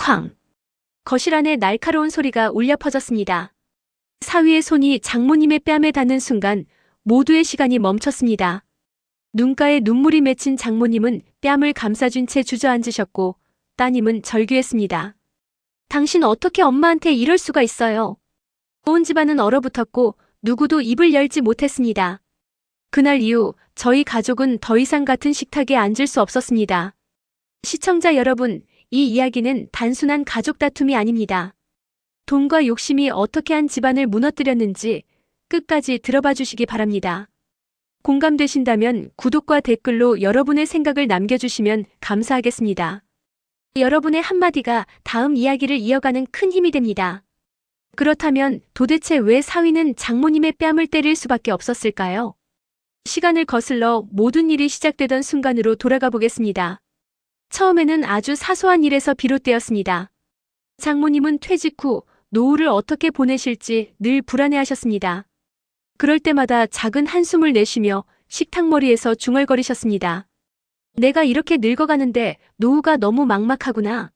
쾅! 거실 안에 날카로운 소리가 울려 퍼졌습니다. 사위의 손이 장모님의 뺨에 닿는 순간 모두의 시간이 멈췄습니다. 눈가에 눈물이 맺힌 장모님은 뺨을 감싸준 채 주저앉으셨고 따님은 절규했습니다. 당신 어떻게 엄마한테 이럴 수가 있어요? 온 집안은 얼어붙었고 누구도 입을 열지 못했습니다. 그날 이후 저희 가족은 더 이상 같은 식탁에 앉을 수 없었습니다. 시청자 여러분, 이 이야기는 단순한 가족 다툼이 아닙니다. 돈과 욕심이 어떻게 한 집안을 무너뜨렸는지 끝까지 들어봐 주시기 바랍니다. 공감되신다면 구독과 댓글로 여러분의 생각을 남겨주시면 감사하겠습니다. 여러분의 한마디가 다음 이야기를 이어가는 큰 힘이 됩니다. 그렇다면 도대체 왜 사위는 장모님의 뺨을 때릴 수밖에 없었을까요? 시간을 거슬러 모든 일이 시작되던 순간으로 돌아가 보겠습니다. 처음에는 아주 사소한 일에서 비롯되었습니다. 장모님은 퇴직 후 노후를 어떻게 보내실지 늘 불안해하셨습니다. 그럴 때마다 작은 한숨을 내쉬며 식탁머리에서 중얼거리셨습니다. 내가 이렇게 늙어가는데 노후가 너무 막막하구나.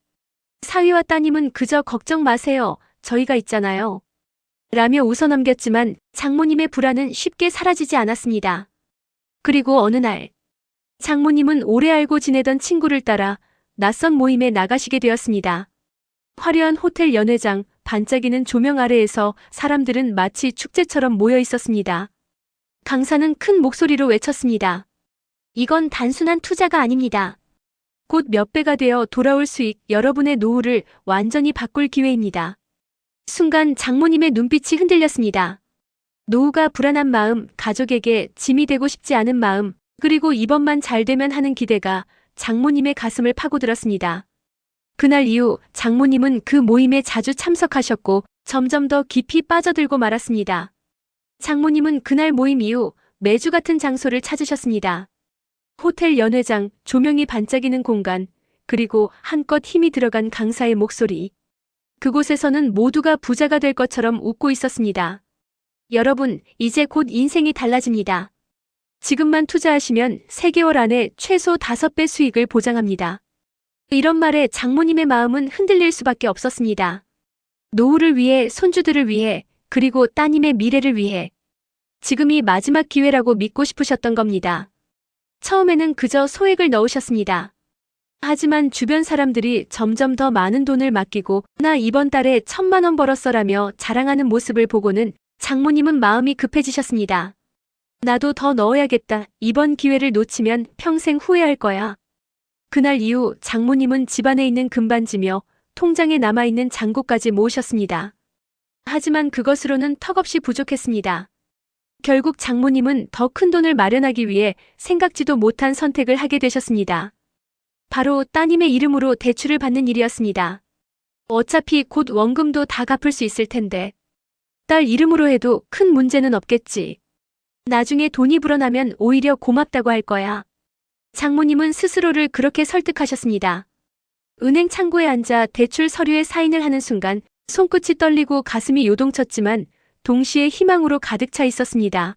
사위와 따님은 그저 걱정 마세요. 저희가 있잖아요. 라며 웃어넘겼지만 장모님의 불안은 쉽게 사라지지 않았습니다. 그리고 어느 날 장모님은 오래 알고 지내던 친구를 따라 낯선 모임에 나가시게 되었습니다. 화려한 호텔 연회장, 반짝이는 조명 아래에서 사람들은 마치 축제처럼 모여 있었습니다. 강사는 큰 목소리로 외쳤습니다. 이건 단순한 투자가 아닙니다. 곧 몇 배가 되어 돌아올 수익, 여러분의 노후를 완전히 바꿀 기회입니다. 순간 장모님의 눈빛이 흔들렸습니다. 노후가 불안한 마음, 가족에게 짐이 되고 싶지 않은 마음, 그리고 이번만 잘 되면 하는 기대가 장모님의 가슴을 파고들었습니다. 그날 이후 장모님은 그 모임에 자주 참석하셨고 점점 더 깊이 빠져들고 말았습니다. 장모님은 그날 모임 이후 매주 같은 장소를 찾으셨습니다. 호텔 연회장, 조명이 반짝이는 공간, 그리고 한껏 힘이 들어간 강사의 목소리. 그곳에서는 모두가 부자가 될 것처럼 웃고 있었습니다. 여러분, 이제 곧 인생이 달라집니다. 지금만 투자하시면 3개월 안에 최소 5배 수익을 보장합니다. 이런 말에 장모님의 마음은 흔들릴 수밖에 없었습니다. 노후를 위해, 손주들을 위해, 그리고 따님의 미래를 위해. 지금이 마지막 기회라고 믿고 싶으셨던 겁니다. 처음에는 그저 소액을 넣으셨습니다. 하지만 주변 사람들이 점점 더 많은 돈을 맡기고 나 이번 달에 1,000만 원 벌었어라며 자랑하는 모습을 보고는 장모님은 마음이 급해지셨습니다. 나도 더 넣어야겠다. 이번 기회를 놓치면 평생 후회할 거야. 그날 이후 장모님은 집안에 있는 금반지며 통장에 남아있는 잔고까지 모으셨습니다. 하지만 그것으로는 턱없이 부족했습니다. 결국 장모님은 더 큰 돈을 마련하기 위해 생각지도 못한 선택을 하게 되셨습니다. 바로 따님의 이름으로 대출을 받는 일이었습니다. 어차피 곧 원금도 다 갚을 수 있을 텐데. 딸 이름으로 해도 큰 문제는 없겠지. 나중에 돈이 불어나면 오히려 고맙다고 할 거야. 장모님은 스스로를 그렇게 설득하셨습니다. 은행 창구에 앉아 대출 서류에 사인을 하는 순간 손끝이 떨리고 가슴이 요동쳤지만 동시에 희망으로 가득 차 있었습니다.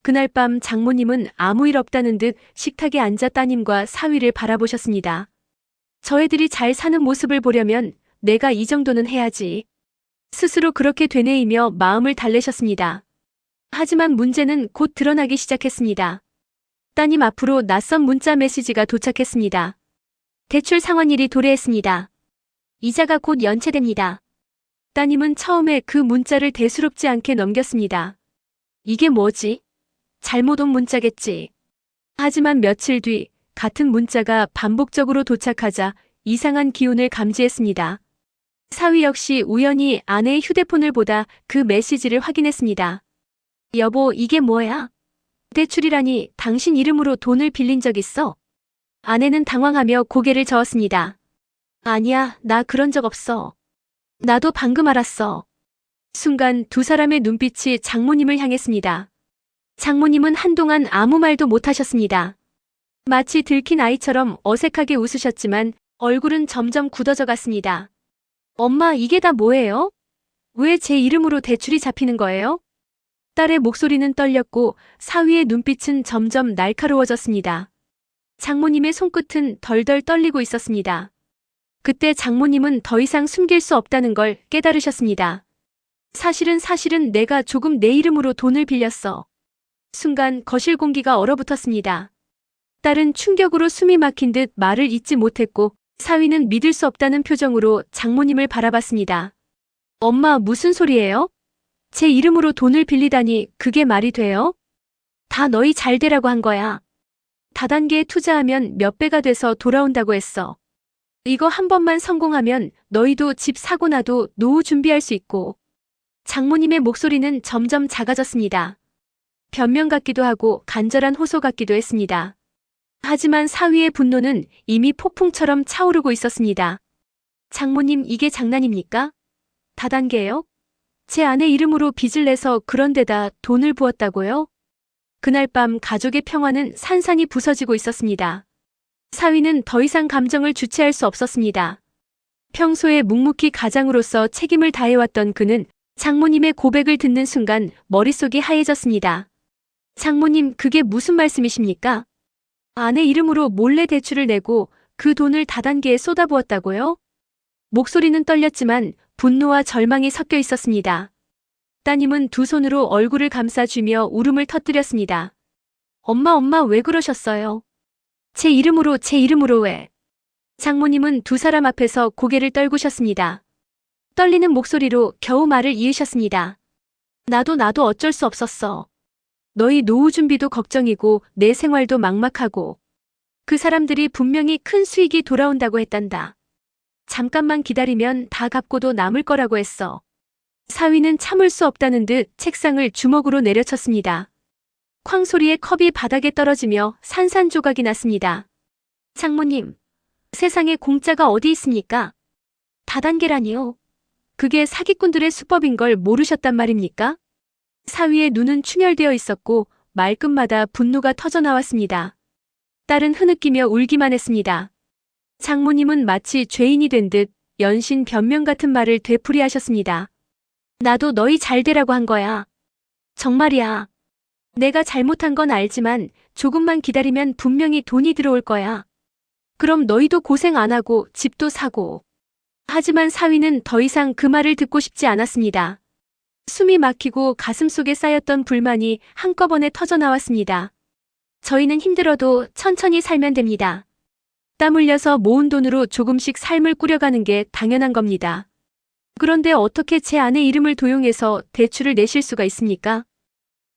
그날 밤 장모님은 아무 일 없다는 듯 식탁에 앉아 따님과 사위를 바라보셨습니다. 저 애들이 잘 사는 모습을 보려면 내가 이 정도는 해야지. 스스로 그렇게 되뇌이며 마음을 달래셨습니다. 하지만 문제는 곧 드러나기 시작했습니다. 따님 앞으로 낯선 문자 메시지가 도착했습니다. 대출 상환일이 도래했습니다. 이자가 곧 연체됩니다. 따님은 처음에 그 문자를 대수롭지 않게 넘겼습니다. 이게 뭐지? 잘못 온 문자겠지. 하지만 며칠 뒤 같은 문자가 반복적으로 도착하자 이상한 기운을 감지했습니다. 사위 역시 우연히 아내의 휴대폰을 보다 그 메시지를 확인했습니다. 여보, 이게 뭐야? 대출이라니 당신 이름으로 돈을 빌린 적 있어? 아내는 당황하며 고개를 저었습니다. 아니야, 나 그런 적 없어. 나도 방금 알았어. 순간 두 사람의 눈빛이 장모님을 향했습니다. 장모님은 한동안 아무 말도 못하셨습니다. 마치 들킨 아이처럼 어색하게 웃으셨지만 얼굴은 점점 굳어져 갔습니다. 엄마, 이게 다 뭐예요? 왜 제 이름으로 대출이 잡히는 거예요? 딸의 목소리는 떨렸고 사위의 눈빛은 점점 날카로워졌습니다. 장모님의 손끝은 덜덜 떨리고 있었습니다. 그때 장모님은 더 이상 숨길 수 없다는 걸 깨달으셨습니다. 사실은 내가 조금 내 이름으로 돈을 빌렸어. 순간 거실 공기가 얼어붙었습니다. 딸은 충격으로 숨이 막힌 듯 말을 잇지 못했고 사위는 믿을 수 없다는 표정으로 장모님을 바라봤습니다. 엄마, 무슨 소리예요? 제 이름으로 돈을 빌리다니 그게 말이 돼요? 다 너희 잘 되라고 한 거야. 다단계에 투자하면 몇 배가 돼서 돌아온다고 했어. 이거 한 번만 성공하면 너희도 집 사고 나도 노후 준비할 수 있고. 장모님의 목소리는 점점 작아졌습니다. 변명 같기도 하고 간절한 호소 같기도 했습니다. 하지만 사위의 분노는 이미 폭풍처럼 차오르고 있었습니다. 장모님, 이게 장난입니까? 다단계요? 제 아내 이름으로 빚을 내서 그런 데다 돈을 부었다고요? 그날 밤 가족의 평화는 산산이 부서지고 있었습니다. 사위는 더 이상 감정을 주체할 수 없었습니다. 평소에 묵묵히 가장으로서 책임을 다해왔던 그는 장모님의 고백을 듣는 순간 머릿속이 하얘졌습니다. 장모님, 그게 무슨 말씀이십니까? 아내 이름으로 몰래 대출을 내고 그 돈을 다단계에 쏟아부었다고요? 목소리는 떨렸지만 분노와 절망이 섞여 있었습니다. 따님은 두 손으로 얼굴을 감싸쥐며 울음을 터뜨렸습니다. 엄마, 왜 그러셨어요? 제 이름으로 왜? 장모님은 두 사람 앞에서 고개를 떨구셨습니다. 떨리는 목소리로 겨우 말을 이으셨습니다. 나도 어쩔 수 없었어. 너희 노후 준비도 걱정이고 내 생활도 막막하고. 그 사람들이 분명히 큰 수익이 돌아온다고 했단다. 잠깐만 기다리면 다 갚고도 남을 거라고 했어. 사위는 참을 수 없다는 듯 책상을 주먹으로 내려쳤습니다. 쾅 소리에 컵이 바닥에 떨어지며 산산조각이 났습니다. 장모님, 세상에 공짜가 어디 있습니까? 다단계라니요. 그게 사기꾼들의 수법인 걸 모르셨단 말입니까? 사위의 눈은 충혈되어 있었고 말끝마다 분노가 터져나왔습니다. 딸은 흐느끼며 울기만 했습니다. 장모님은 마치 죄인이 된 듯 연신 변명 같은 말을 되풀이하셨습니다. 나도 너희 잘 되라고 한 거야. 정말이야. 내가 잘못한 건 알지만 조금만 기다리면 분명히 돈이 들어올 거야. 그럼 너희도 고생 안 하고 집도 사고. 하지만 사위는 더 이상 그 말을 듣고 싶지 않았습니다. 숨이 막히고 가슴속에 쌓였던 불만이 한꺼번에 터져나왔습니다. 저희는 힘들어도 천천히 살면 됩니다. 땀 흘려서 모은 돈으로 조금씩 삶을 꾸려가는 게 당연한 겁니다. 그런데 어떻게 제 아내 이름을 도용해서 대출을 내실 수가 있습니까?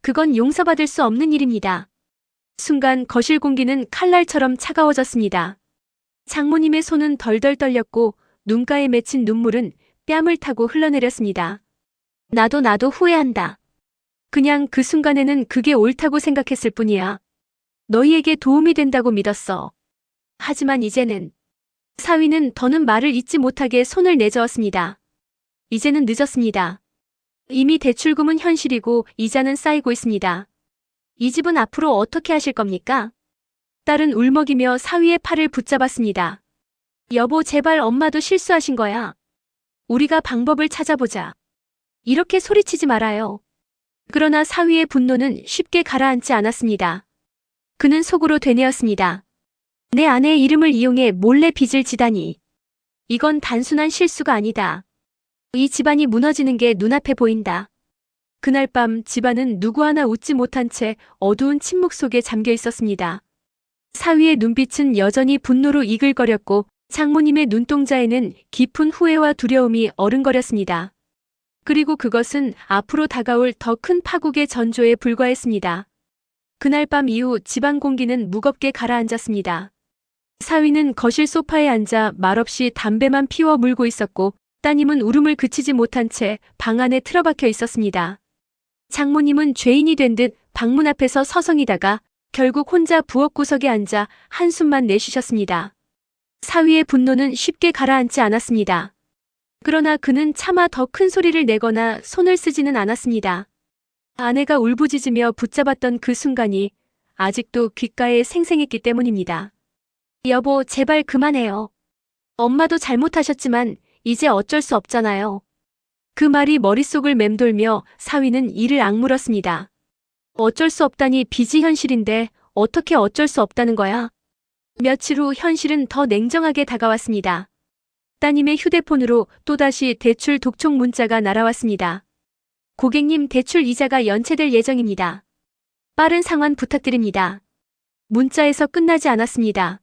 그건 용서받을 수 없는 일입니다. 순간 거실 공기는 칼날처럼 차가워졌습니다. 장모님의 손은 덜덜 떨렸고 눈가에 맺힌 눈물은 뺨을 타고 흘러내렸습니다. 나도 후회한다. 그냥 그 순간에는 그게 옳다고 생각했을 뿐이야. 너희에게 도움이 된다고 믿었어. 하지만 이제는. 사위는 더는 말을 잇지 못하게 손을 내저었습니다. 이제는 늦었습니다. 이미 대출금은 현실이고 이자는 쌓이고 있습니다. 이 집은 앞으로 어떻게 하실 겁니까? 딸은 울먹이며 사위의 팔을 붙잡았습니다. 여보, 제발, 엄마도 실수하신 거야. 우리가 방법을 찾아보자. 이렇게 소리치지 말아요. 그러나 사위의 분노는 쉽게 가라앉지 않았습니다. 그는 속으로 되뇌었습니다. 내 아내의 이름을 이용해 몰래 빚을 지다니. 이건 단순한 실수가 아니다. 이 집안이 무너지는 게 눈앞에 보인다. 그날 밤 집안은 누구 하나 웃지 못한 채 어두운 침묵 속에 잠겨 있었습니다. 사위의 눈빛은 여전히 분노로 이글거렸고 장모님의 눈동자에는 깊은 후회와 두려움이 어른거렸습니다. 그리고 그것은 앞으로 다가올 더 큰 파국의 전조에 불과했습니다. 그날 밤 이후 집안 공기는 무겁게 가라앉았습니다. 사위는 거실 소파에 앉아 말없이 담배만 피워 물고 있었고 따님은 울음을 그치지 못한 채 방 안에 틀어박혀 있었습니다. 장모님은 죄인이 된 듯 방문 앞에서 서성이다가 결국 혼자 부엌 구석에 앉아 한숨만 내쉬셨습니다. 사위의 분노는 쉽게 가라앉지 않았습니다. 그러나 그는 차마 더 큰 소리를 내거나 손을 쓰지는 않았습니다. 아내가 울부짖으며 붙잡았던 그 순간이 아직도 귓가에 생생했기 때문입니다. 여보, 제발 그만해요. 엄마도 잘못하셨지만 이제 어쩔 수 없잖아요. 그 말이 머릿속을 맴돌며 사위는 이를 악물었습니다. 어쩔 수 없다니 빚이 현실인데 어떻게 어쩔 수 없다는 거야? 며칠 후 현실은 더 냉정하게 다가왔습니다. 따님의 휴대폰으로 또다시 대출 독촉 문자가 날아왔습니다. 고객님, 대출 이자가 연체될 예정입니다. 빠른 상환 부탁드립니다. 문자에서 끝나지 않았습니다.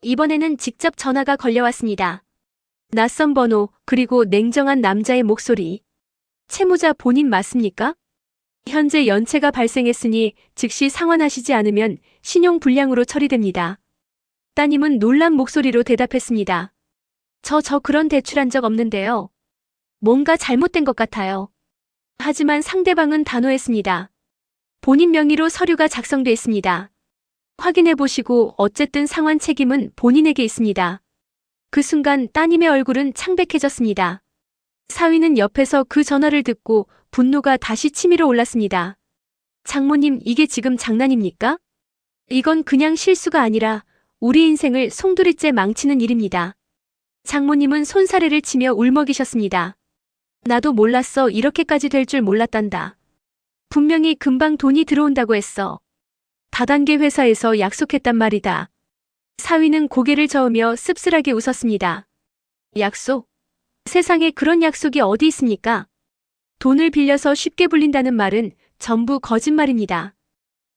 이번에는 직접 전화가 걸려왔습니다. 낯선 번호, 그리고 냉정한 남자의 목소리. 채무자 본인 맞습니까? 현재 연체가 발생했으니 즉시 상환하시지 않으면 신용불량으로 처리됩니다. 따님은 놀란 목소리로 대답했습니다. 저 그런 대출한 적 없는데요. 뭔가 잘못된 것 같아요. 하지만 상대방은 단호했습니다. 본인 명의로 서류가 작성돼 있습니다. 확인해 보시고 어쨌든 상환 책임은 본인에게 있습니다. 그 순간 따님의 얼굴은 창백해졌습니다. 사위는 옆에서 그 전화를 듣고 분노가 다시 치밀어 올랐습니다. 장모님, 이게 지금 장난입니까? 이건 그냥 실수가 아니라 우리 인생을 송두리째 망치는 일입니다. 장모님은 손사래를 치며 울먹이셨습니다. 나도 몰랐어. 이렇게까지 될 줄 몰랐단다. 분명히 금방 돈이 들어온다고 했어. 다단계 회사에서 약속했단 말이다. 사위는 고개를 저으며 씁쓸하게 웃었습니다. 약속? 세상에 그런 약속이 어디 있습니까? 돈을 빌려서 쉽게 불린다는 말은 전부 거짓말입니다.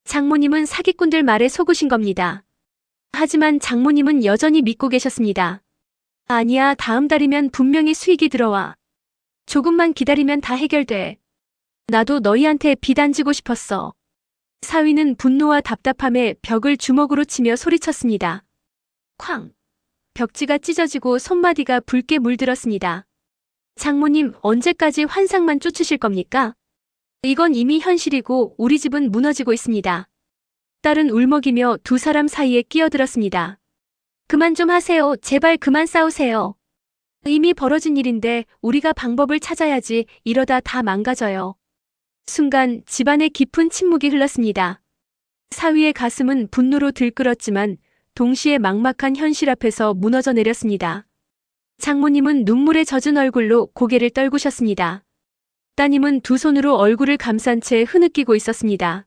장모님은 사기꾼들 말에 속으신 겁니다. 하지만 장모님은 여전히 믿고 계셨습니다. 아니야, 다음 달이면 분명히 수익이 들어와. 조금만 기다리면 다 해결돼. 나도 너희한테 빚 안 지고 싶었어. 사위는 분노와 답답함에 벽을 주먹으로 치며 소리쳤습니다. 쾅! 벽지가 찢어지고 손마디가 붉게 물들었습니다. 장모님, 언제까지 환상만 쫓으실 겁니까? 이건 이미 현실이고 우리 집은 무너지고 있습니다. 딸은 울먹이며 두 사람 사이에 끼어들었습니다. 그만 좀 하세요. 제발 그만 싸우세요. 이미 벌어진 일인데 우리가 방법을 찾아야지. 이러다 다 망가져요. 순간 집안에 깊은 침묵이 흘렀습니다. 사위의 가슴은 분노로 들끓었지만 동시에 막막한 현실 앞에서 무너져 내렸습니다. 장모님은 눈물에 젖은 얼굴로 고개를 떨구셨습니다. 따님은 두 손으로 얼굴을 감싼 채 흐느끼고 있었습니다.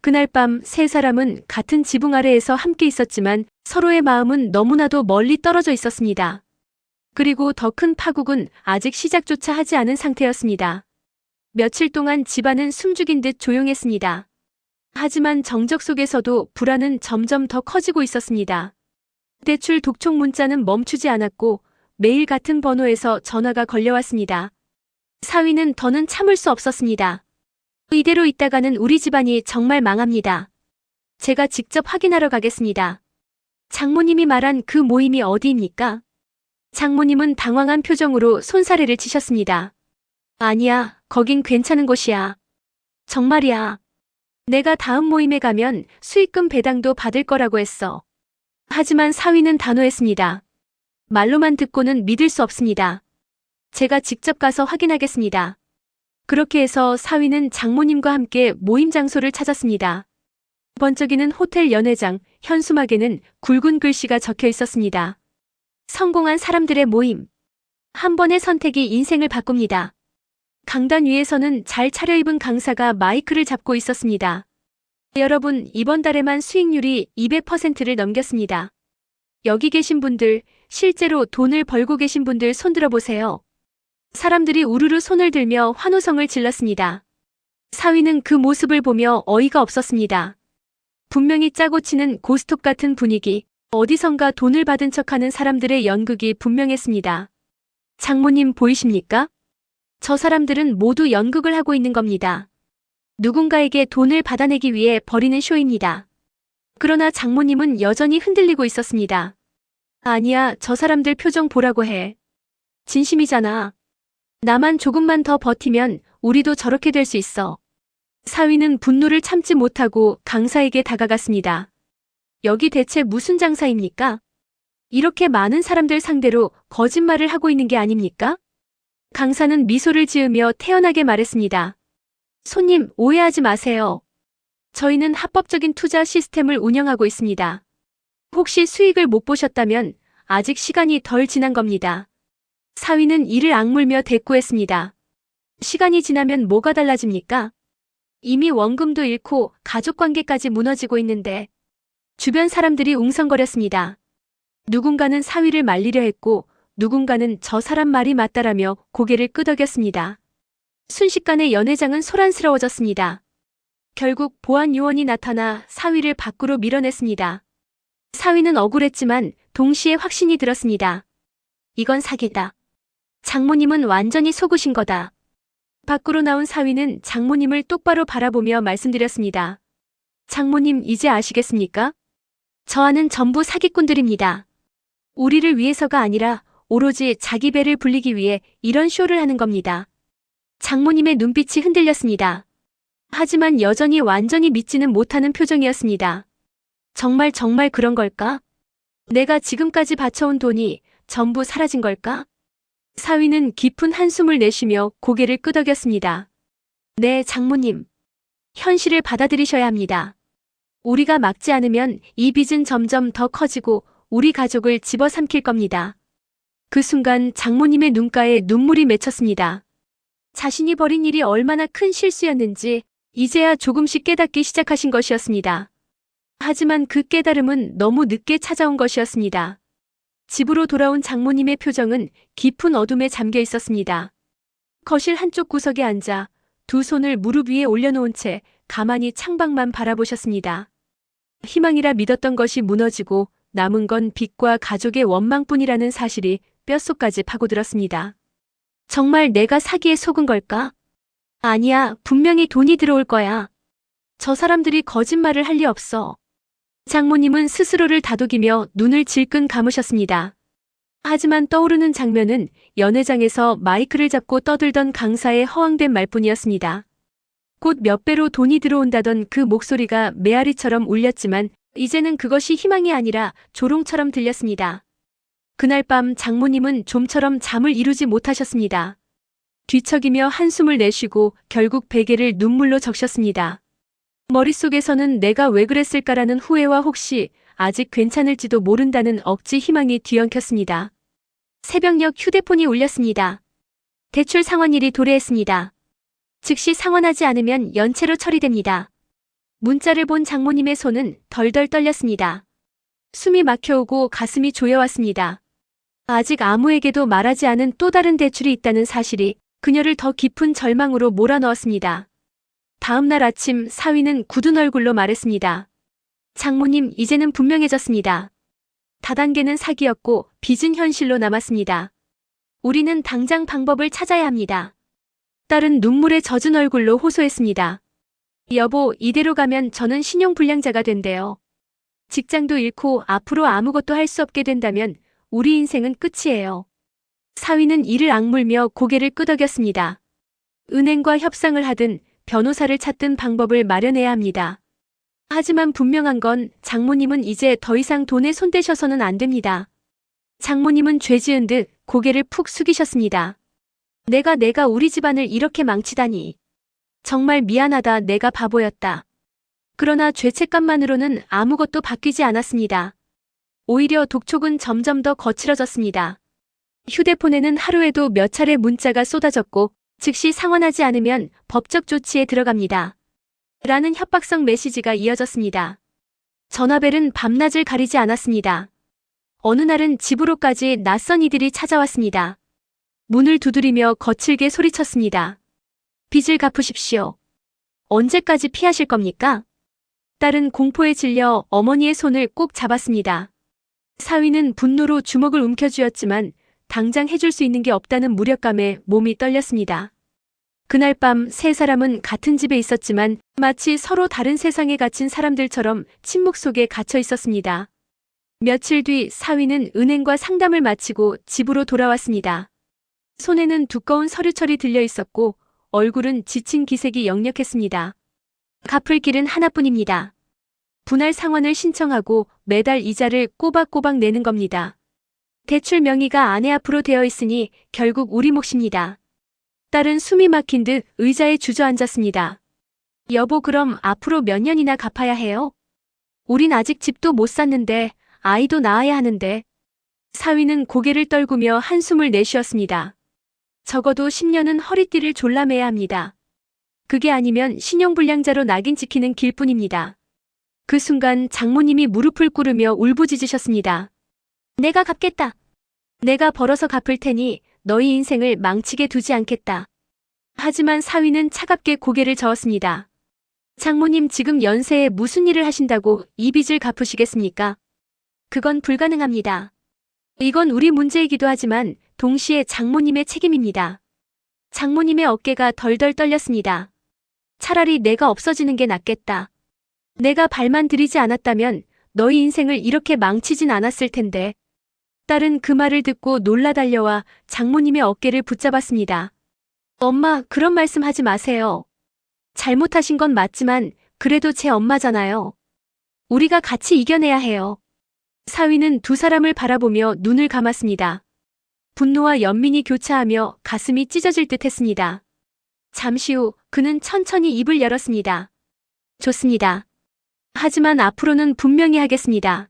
그날 밤 세 사람은 같은 지붕 아래에서 함께 있었지만 서로의 마음은 너무나도 멀리 떨어져 있었습니다. 그리고 더 큰 파국은 아직 시작조차 하지 않은 상태였습니다. 며칠 동안 집안은 숨죽인 듯 조용했습니다. 하지만 정적 속에서도 불안은 점점 더 커지고 있었습니다. 대출 독촉 문자는 멈추지 않았고 매일 같은 번호에서 전화가 걸려왔습니다. 사위는 더는 참을 수 없었습니다. 이대로 있다가는 우리 집안이 정말 망합니다. 제가 직접 확인하러 가겠습니다. 장모님이 말한 그 모임이 어디입니까? 장모님은 당황한 표정으로 손사래를 치셨습니다. 아니야, 거긴 괜찮은 곳이야. 정말이야. 내가 다음 모임에 가면 수익금 배당도 받을 거라고 했어. 하지만 사위는 단호했습니다. 말로만 듣고는 믿을 수 없습니다. 제가 직접 가서 확인하겠습니다. 그렇게 해서 사위는 장모님과 함께 모임 장소를 찾았습니다. 번쩍이는 호텔 연회장, 현수막에는 굵은 글씨가 적혀 있었습니다. 성공한 사람들의 모임. 한 번의 선택이 인생을 바꿉니다. 강단 위에서는 잘 차려입은 강사가 마이크를 잡고 있었습니다. 여러분, 이번 달에만 수익률이 200%를 넘겼습니다. 여기 계신 분들, 실제로 돈을 벌고 계신 분들 손들어 보세요. 사람들이 우르르 손을 들며 환호성을 질렀습니다. 사위는 그 모습을 보며 어이가 없었습니다. 분명히 짜고 치는 고스톱 같은 분위기, 어디선가 돈을 받은 척하는 사람들의 연극이 분명했습니다. 장모님 보이십니까? 저 사람들은 모두 연극을 하고 있는 겁니다. 누군가에게 돈을 받아내기 위해 벌이는 쇼입니다. 그러나 장모님은 여전히 흔들리고 있었습니다. 아니야, 저 사람들 표정 보라고 해. 진심이잖아. 나만 조금만 더 버티면 우리도 저렇게 될 수 있어. 사위는 분노를 참지 못하고 강사에게 다가갔습니다. 여기 대체 무슨 장사입니까? 이렇게 많은 사람들 상대로 거짓말을 하고 있는 게 아닙니까? 강사는 미소를 지으며 태연하게 말했습니다. 손님, 오해하지 마세요. 저희는 합법적인 투자 시스템을 운영하고 있습니다. 혹시 수익을 못 보셨다면 아직 시간이 덜 지난 겁니다. 사위는 이를 악물며 대꾸했습니다. 시간이 지나면 뭐가 달라집니까? 이미 원금도 잃고 가족관계까지 무너지고 있는데. 주변 사람들이 웅성거렸습니다. 누군가는 사위를 말리려 했고 누군가는 저 사람 말이 맞다라며 고개를 끄덕였습니다. 순식간에 연회장은 소란스러워졌습니다. 결국 보안 요원이 나타나 사위를 밖으로 밀어냈습니다. 사위는 억울했지만 동시에 확신이 들었습니다. 이건 사기다. 장모님은 완전히 속으신 거다. 밖으로 나온 사위는 장모님을 똑바로 바라보며 말씀드렸습니다. 장모님 이제 아시겠습니까? 저 안은 전부 사기꾼들입니다. 우리를 위해서가 아니라 오로지 자기 배를 불리기 위해 이런 쇼를 하는 겁니다. 장모님의 눈빛이 흔들렸습니다. 하지만 여전히 완전히 믿지는 못하는 표정이었습니다. 정말 그런 걸까? 내가 지금까지 바쳐온 돈이 전부 사라진 걸까? 사위는 깊은 한숨을 내쉬며 고개를 끄덕였습니다. 네, 장모님. 현실을 받아들이셔야 합니다. 우리가 막지 않으면 이 빚은 점점 더 커지고 우리 가족을 집어삼킬 겁니다. 그 순간 장모님의 눈가에 눈물이 맺혔습니다. 자신이 벌인 일이 얼마나 큰 실수였는지 이제야 조금씩 깨닫기 시작하신 것이었습니다. 하지만 그 깨달음은 너무 늦게 찾아온 것이었습니다. 집으로 돌아온 장모님의 표정은 깊은 어둠에 잠겨 있었습니다. 거실 한쪽 구석에 앉아 두 손을 무릎 위에 올려놓은 채 가만히 창밖만 바라보셨습니다. 희망이라 믿었던 것이 무너지고 남은 건 빚과 가족의 원망뿐이라는 사실이 뼛속까지 파고들었습니다. 정말 내가 사기에 속은 걸까? 아니야, 분명히 돈이 들어올 거야. 저 사람들이 거짓말을 할 리 없어. 장모님은 스스로를 다독이며 눈을 질끈 감으셨습니다. 하지만 떠오르는 장면은 연회장에서 마이크를 잡고 떠들던 강사의 허황된 말뿐이었습니다. 곧 몇 배로 돈이 들어온다던 그 목소리가 메아리처럼 울렸지만 이제는 그것이 희망이 아니라 조롱처럼 들렸습니다. 그날 밤 장모님은 좀처럼 잠을 이루지 못하셨습니다. 뒤척이며 한숨을 내쉬고 결국 베개를 눈물로 적셨습니다. 머릿속에서는 내가 왜 그랬을까라는 후회와 혹시 아직 괜찮을지도 모른다는 억지 희망이 뒤엉켰습니다. 새벽녘 휴대폰이 울렸습니다. 대출 상환일이 도래했습니다. 즉시 상환하지 않으면 연체로 처리됩니다. 문자를 본 장모님의 손은 덜덜 떨렸습니다. 숨이 막혀오고 가슴이 조여왔습니다. 아직 아무에게도 말하지 않은 또 다른 대출이 있다는 사실이 그녀를 더 깊은 절망으로 몰아넣었습니다. 다음 날 아침 사위는 굳은 얼굴로 말했습니다. 장모님, 이제는 분명해졌습니다. 다단계는 사기였고 빚은 현실로 남았습니다. 우리는 당장 방법을 찾아야 합니다. 딸은 눈물에 젖은 얼굴로 호소했습니다. 여보, 이대로 가면 저는 신용불량자가 된대요. 직장도 잃고 앞으로 아무것도 할 수 없게 된다면 우리 인생은 끝이에요. 사위는 이를 악물며 고개를 끄덕였습니다. 은행과 협상을 하든 변호사를 찾든 방법을 마련해야 합니다. 하지만 분명한 건 장모님은 이제 더 이상 돈에 손대셔서는 안 됩니다. 장모님은 죄 지은 듯 고개를 푹 숙이셨습니다. 내가 우리 집안을 이렇게 망치다니. 정말 미안하다, 내가 바보였다. 그러나 죄책감만으로는 아무것도 바뀌지 않았습니다. 오히려 독촉은 점점 더 거칠어졌습니다. 휴대폰에는 하루에도 몇 차례 문자가 쏟아졌고 즉시 상환하지 않으면 법적 조치에 들어갑니다. 라는 협박성 메시지가 이어졌습니다. 전화벨은 밤낮을 가리지 않았습니다. 어느 날은 집으로까지 낯선 이들이 찾아왔습니다. 문을 두드리며 거칠게 소리쳤습니다. 빚을 갚으십시오. 언제까지 피하실 겁니까? 딸은 공포에 질려 어머니의 손을 꼭 잡았습니다. 사위는 분노로 주먹을 움켜쥐었지만 당장 해줄 수 있는 게 없다는 무력감에 몸이 떨렸습니다. 그날 밤 세 사람은 같은 집에 있었지만 마치 서로 다른 세상에 갇힌 사람들처럼 침묵 속에 갇혀 있었습니다. 며칠 뒤 사위는 은행과 상담을 마치고 집으로 돌아왔습니다. 손에는 두꺼운 서류철이 들려 있었고 얼굴은 지친 기색이 역력했습니다. 갚을 길은 하나뿐입니다. 분할 상환을 신청하고 매달 이자를 꼬박꼬박 내는 겁니다. 대출 명의가 아내 앞으로 되어 있으니 결국 우리 몫입니다. 딸은 숨이 막힌 듯 의자에 주저앉았습니다. 여보, 그럼 앞으로 몇 년이나 갚아야 해요? 우린 아직 집도 못 샀는데 아이도 낳아야 하는데. 사위는 고개를 떨구며 한숨을 내쉬었습니다. 적어도 10년은 허리띠를 졸라매야 합니다. 그게 아니면 신용불량자로 낙인 찍히는 길뿐입니다. 그 순간 장모님이 무릎을 꿇으며 울부짖으셨습니다. 내가 갚겠다. 내가 벌어서 갚을 테니 너희 인생을 망치게 두지 않겠다. 하지만 사위는 차갑게 고개를 저었습니다. 장모님 지금 연세에 무슨 일을 하신다고 이 빚을 갚으시겠습니까? 그건 불가능합니다. 이건 우리 문제이기도 하지만 동시에 장모님의 책임입니다. 장모님의 어깨가 덜덜 떨렸습니다. 차라리 내가 없어지는 게 낫겠다. 내가 발만 들이지 않았다면 너희 인생을 이렇게 망치진 않았을 텐데. 딸은 그 말을 듣고 놀라 달려와 장모님의 어깨를 붙잡았습니다. 엄마, 그런 말씀 하지 마세요. 잘못하신 건 맞지만 그래도 제 엄마잖아요. 우리가 같이 이겨내야 해요. 사위는 두 사람을 바라보며 눈을 감았습니다. 분노와 연민이 교차하며 가슴이 찢어질 듯 했습니다. 잠시 후 그는 천천히 입을 열었습니다. 좋습니다. 하지만 앞으로는 분명히 하겠습니다.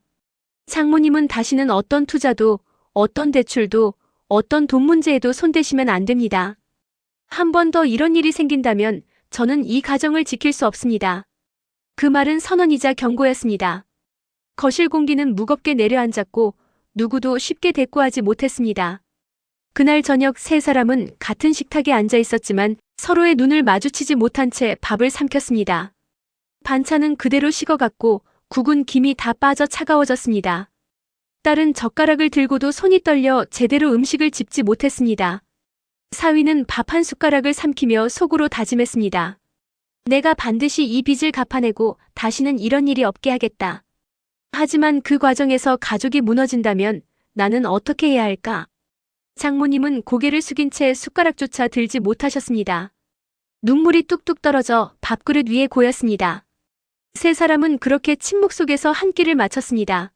장모님은 다시는 어떤 투자도, 어떤 대출도, 어떤 돈 문제에도 손대시면 안 됩니다. 한 번 더 이런 일이 생긴다면 저는 이 가정을 지킬 수 없습니다. 그 말은 선언이자 경고였습니다. 거실 공기는 무겁게 내려앉았고 누구도 쉽게 대꾸하지 못했습니다. 그날 저녁 세 사람은 같은 식탁에 앉아 있었지만 서로의 눈을 마주치지 못한 채 밥을 삼켰습니다. 반찬은 그대로 식어갔고 국은 김이 다 빠져 차가워졌습니다. 딸은 젓가락을 들고도 손이 떨려 제대로 음식을 집지 못했습니다. 사위는 밥 한 숟가락을 삼키며 속으로 다짐했습니다. 내가 반드시 이 빚을 갚아내고 다시는 이런 일이 없게 하겠다. 하지만 그 과정에서 가족이 무너진다면 나는 어떻게 해야 할까? 장모님은 고개를 숙인 채 숟가락조차 들지 못하셨습니다. 눈물이 뚝뚝 떨어져 밥그릇 위에 고였습니다. 세 사람은 그렇게 침묵 속에서 한 끼를 마쳤습니다.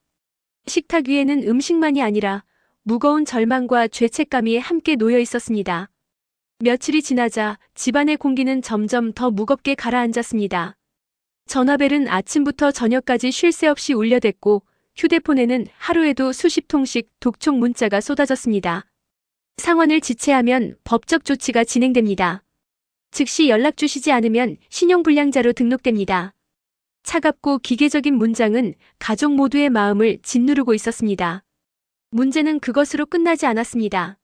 식탁 위에는 음식만이 아니라 무거운 절망과 죄책감이 함께 놓여 있었습니다. 며칠이 지나자 집안의 공기는 점점 더 무겁게 가라앉았습니다. 전화벨은 아침부터 저녁까지 쉴 새 없이 울려댔고 휴대폰에는 하루에도 수십 통씩 독촉 문자가 쏟아졌습니다. 상환을 지체하면 법적 조치가 진행됩니다. 즉시 연락 주시지 않으면 신용불량자로 등록됩니다. 차갑고 기계적인 문장은 가족 모두의 마음을 짓누르고 있었습니다. 문제는 그것으로 끝나지 않았습니다.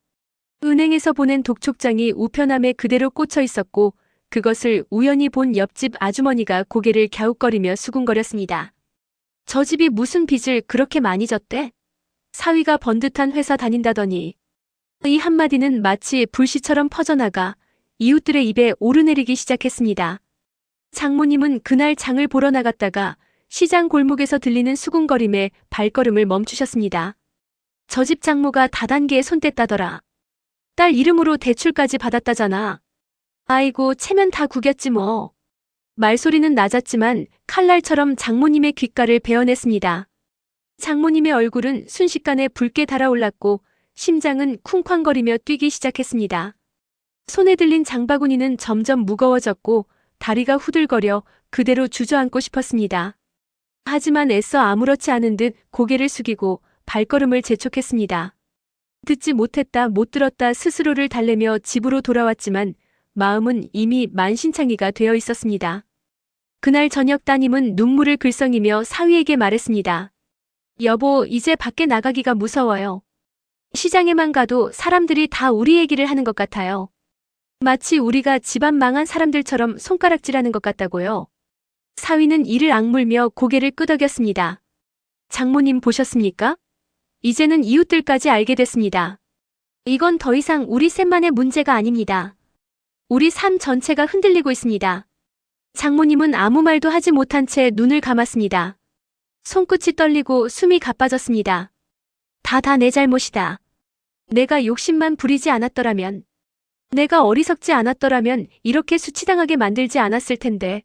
은행에서 보낸 독촉장이 우편함에 그대로 꽂혀 있었고 그것을 우연히 본 옆집 아주머니가 고개를 갸웃거리며 수군거렸습니다. 저 집이 무슨 빚을 그렇게 많이 졌대? 사위가 번듯한 회사 다닌다더니. 이 한마디는 마치 불씨처럼 퍼져나가 이웃들의 입에 오르내리기 시작했습니다. 장모님은 그날 장을 보러 나갔다가 시장 골목에서 들리는 수군거림에 발걸음을 멈추셨습니다. 저 집 장모가 다단계에 손 뗐다더라. 딸 이름으로 대출까지 받았다잖아. 아이고, 체면 다 구겼지 뭐. 말소리는 낮았지만 칼날처럼 장모님의 귓가를 베어냈습니다. 장모님의 얼굴은 순식간에 붉게 달아올랐고 심장은 쿵쾅거리며 뛰기 시작했습니다. 손에 들린 장바구니는 점점 무거워졌고 다리가 후들거려 그대로 주저앉고 싶었습니다. 하지만 애써 아무렇지 않은 듯 고개를 숙이고 발걸음을 재촉했습니다. 듣지 못했다, 못 들었다 스스로를 달래며 집으로 돌아왔지만 마음은 이미 만신창이가 되어 있었습니다. 그날 저녁 따님은 눈물을 글썽이며 사위에게 말했습니다. 여보, 이제 밖에 나가기가 무서워요. 시장에만 가도 사람들이 다 우리 얘기를 하는 것 같아요. 마치 우리가 집안 망한 사람들처럼 손가락질하는 것 같다고요. 사위는 이를 악물며 고개를 끄덕였습니다. 장모님 보셨습니까? 이제는 이웃들까지 알게 됐습니다. 이건 더 이상 우리 셋만의 문제가 아닙니다. 우리 삶 전체가 흔들리고 있습니다. 장모님은 아무 말도 하지 못한 채 눈을 감았습니다. 손끝이 떨리고 숨이 가빠졌습니다. 다 내 잘못이다. 내가 욕심만 부리지 않았더라면, 내가 어리석지 않았더라면 이렇게 수치당하게 만들지 않았을 텐데.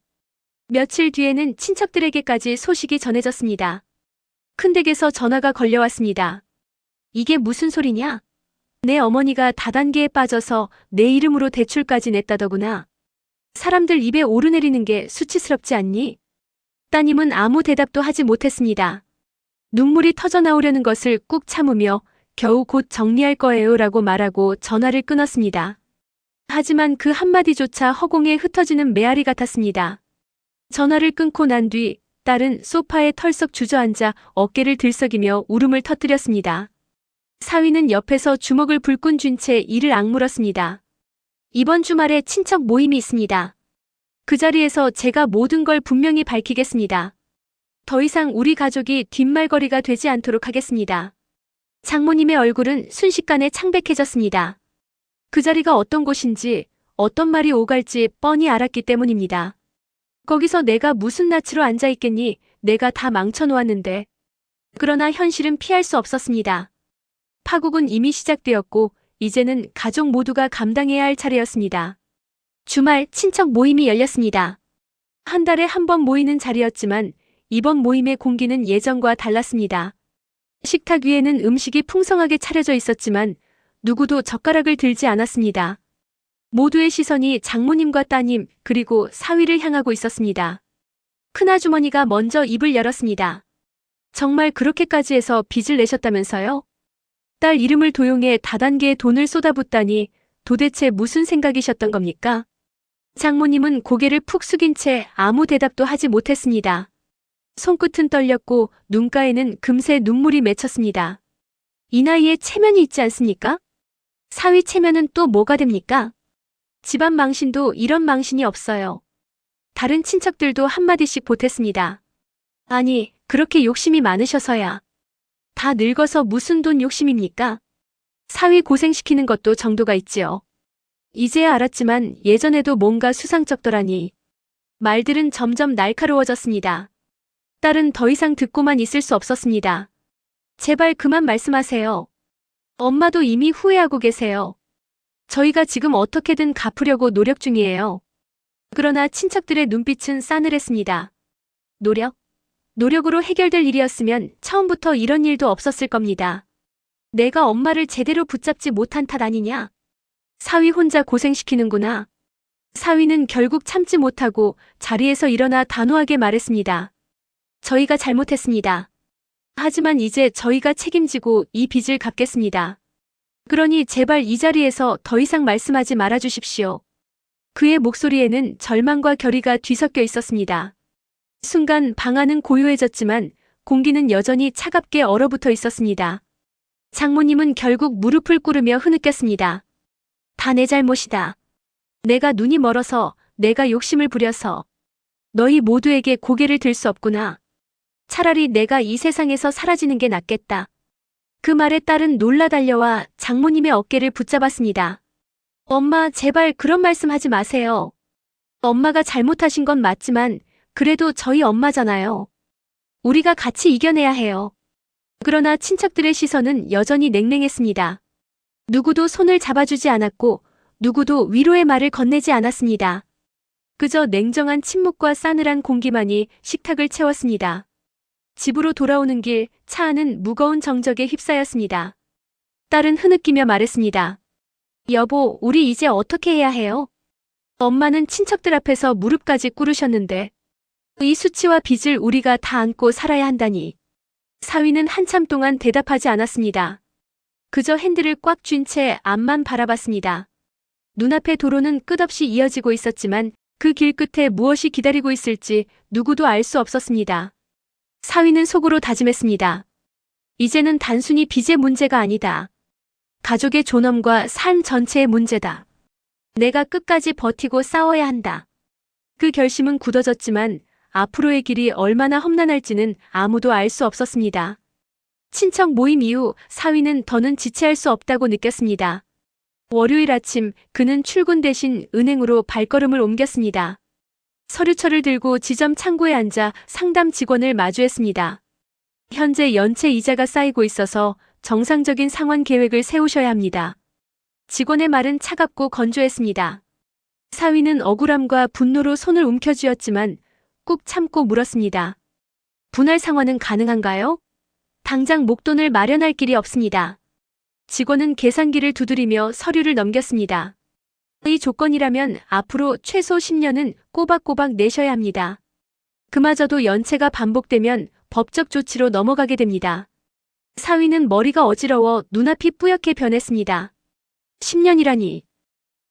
며칠 뒤에는 친척들에게까지 소식이 전해졌습니다. 큰댁에서 전화가 걸려왔습니다. 이게 무슨 소리냐? 내 어머니가 다단계에 빠져서 내 이름으로 대출까지 냈다더구나. 사람들 입에 오르내리는 게 수치스럽지 않니? 따님은 아무 대답도 하지 못했습니다. 눈물이 터져나오려는 것을 꾹 참으며 겨우 곧 정리할 거예요 라고 말하고 전화를 끊었습니다. 하지만 그 한마디조차 허공에 흩어지는 메아리 같았습니다. 전화를 끊고 난 뒤 딸은 소파에 털썩 주저앉아 어깨를 들썩이며 울음을 터뜨렸습니다. 사위는 옆에서 주먹을 불끈 쥔 채 이를 악물었습니다. 이번 주말에 친척 모임이 있습니다. 그 자리에서 제가 모든 걸 분명히 밝히겠습니다. 더 이상 우리 가족이 뒷말거리가 되지 않도록 하겠습니다. 장모님의 얼굴은 순식간에 창백해졌습니다. 그 자리가 어떤 곳인지, 어떤 말이 오갈지 뻔히 알았기 때문입니다. 거기서 내가 무슨 낯으로 앉아있겠니? 내가 다 망쳐놓았는데. 그러나 현실은 피할 수 없었습니다. 파국은 이미 시작되었고 이제는 가족 모두가 감당해야 할 차례였습니다. 주말 친척 모임이 열렸습니다. 한 달에 한 번 모이는 자리였지만 이번 모임의 공기는 예전과 달랐습니다. 식탁 위에는 음식이 풍성하게 차려져 있었지만 누구도 젓가락을 들지 않았습니다. 모두의 시선이 장모님과 따님 그리고 사위를 향하고 있었습니다. 큰아주머니가 먼저 입을 열었습니다. 정말 그렇게까지 해서 빚을 내셨다면서요? 딸 이름을 도용해 다단계의 돈을 쏟아붓다니 도대체 무슨 생각이셨던 겁니까? 장모님은 고개를 푹 숙인 채 아무 대답도 하지 못했습니다. 손끝은 떨렸고 눈가에는 금세 눈물이 맺혔습니다. 이 나이에 체면이 있지 않습니까? 사위 체면은 또 뭐가 됩니까? 집안 망신도 이런 망신이 없어요. 다른 친척들도 한마디씩 보탰습니다. 아니, 그렇게 욕심이 많으셔서야. 다 늙어서 무슨 돈 욕심입니까? 사위 고생시키는 것도 정도가 있지요. 이제야 알았지만 예전에도 뭔가 수상쩍더라니. 말들은 점점 날카로워졌습니다. 딸은 더 이상 듣고만 있을 수 없었습니다. 제발 그만 말씀하세요. 엄마도 이미 후회하고 계세요. 저희가 지금 어떻게든 갚으려고 노력 중이에요. 그러나 친척들의 눈빛은 싸늘했습니다. 노력으로 해결될 일이었으면 처음부터 이런 일도 없었을 겁니다. 내가 엄마를 제대로 붙잡지 못한 탓 아니냐? 사위 혼자 고생시키는구나. 사위는 결국 참지 못하고 자리에서 일어나 단호하게 말했습니다. 저희가 잘못했습니다. 하지만 이제 저희가 책임지고 이 빚을 갚겠습니다. 그러니 제발 이 자리에서 더 이상 말씀하지 말아주십시오. 그의 목소리에는 절망과 결의가 뒤섞여 있었습니다. 순간 방 안은 고요해졌지만 공기는 여전히 차갑게 얼어붙어 있었습니다. 장모님은 결국 무릎을 꿇으며 흐느꼈습니다. 다 내 잘못이다. 내가 눈이 멀어서, 내가 욕심을 부려서. 너희 모두에게 고개를 들 수 없구나. 차라리 내가 이 세상에서 사라지는 게 낫겠다. 그 말에 딸은 놀라 달려와 장모님의 어깨를 붙잡았습니다. 엄마, 제발 그런 말씀 하지 마세요. 엄마가 잘못하신 건 맞지만 그래도 저희 엄마잖아요. 우리가 같이 이겨내야 해요. 그러나 친척들의 시선은 여전히 냉랭했습니다. 누구도 손을 잡아주지 않았고 누구도 위로의 말을 건네지 않았습니다. 그저 냉정한 침묵과 싸늘한 공기만이 식탁을 채웠습니다. 집으로 돌아오는 길, 차 안은 무거운 정적에 휩싸였습니다. 딸은 흐느끼며 말했습니다. 여보, 우리 이제 어떻게 해야 해요? 엄마는 친척들 앞에서 무릎까지 꿇으셨는데 이 수치와 빚을 우리가 다 안고 살아야 한다니. 사위는 한참 동안 대답하지 않았습니다. 그저 핸들을 꽉 쥔 채 앞만 바라봤습니다. 눈앞의 도로는 끝없이 이어지고 있었지만 그 길 끝에 무엇이 기다리고 있을지 누구도 알 수 없었습니다. 사위는 속으로 다짐했습니다. 이제는 단순히 빚의 문제가 아니다. 가족의 존엄과 삶 전체의 문제다. 내가 끝까지 버티고 싸워야 한다. 그 결심은 굳어졌지만 앞으로의 길이 얼마나 험난할지는 아무도 알 수 없었습니다. 친척 모임 이후 사위는 더는 지체할 수 없다고 느꼈습니다. 월요일 아침 그는 출근 대신 은행으로 발걸음을 옮겼습니다. 서류철을 들고 지점 창구에 앉아 상담 직원을 마주했습니다. 현재 연체 이자가 쌓이고 있어서 정상적인 상환 계획을 세우셔야 합니다. 직원의 말은 차갑고 건조했습니다. 사위는 억울함과 분노로 손을 움켜쥐었지만 꾹 참고 물었습니다. 분할 상환은 가능한가요? 당장 목돈을 마련할 길이 없습니다. 직원은 계산기를 두드리며 서류를 넘겼습니다. 이 조건이라면 앞으로 최소 10년은 꼬박꼬박 내셔야 합니다. 그마저도 연체가 반복되면 법적 조치로 넘어가게 됩니다. 사위는 머리가 어지러워 눈앞이 뿌옇게 변했습니다. 10년이라니.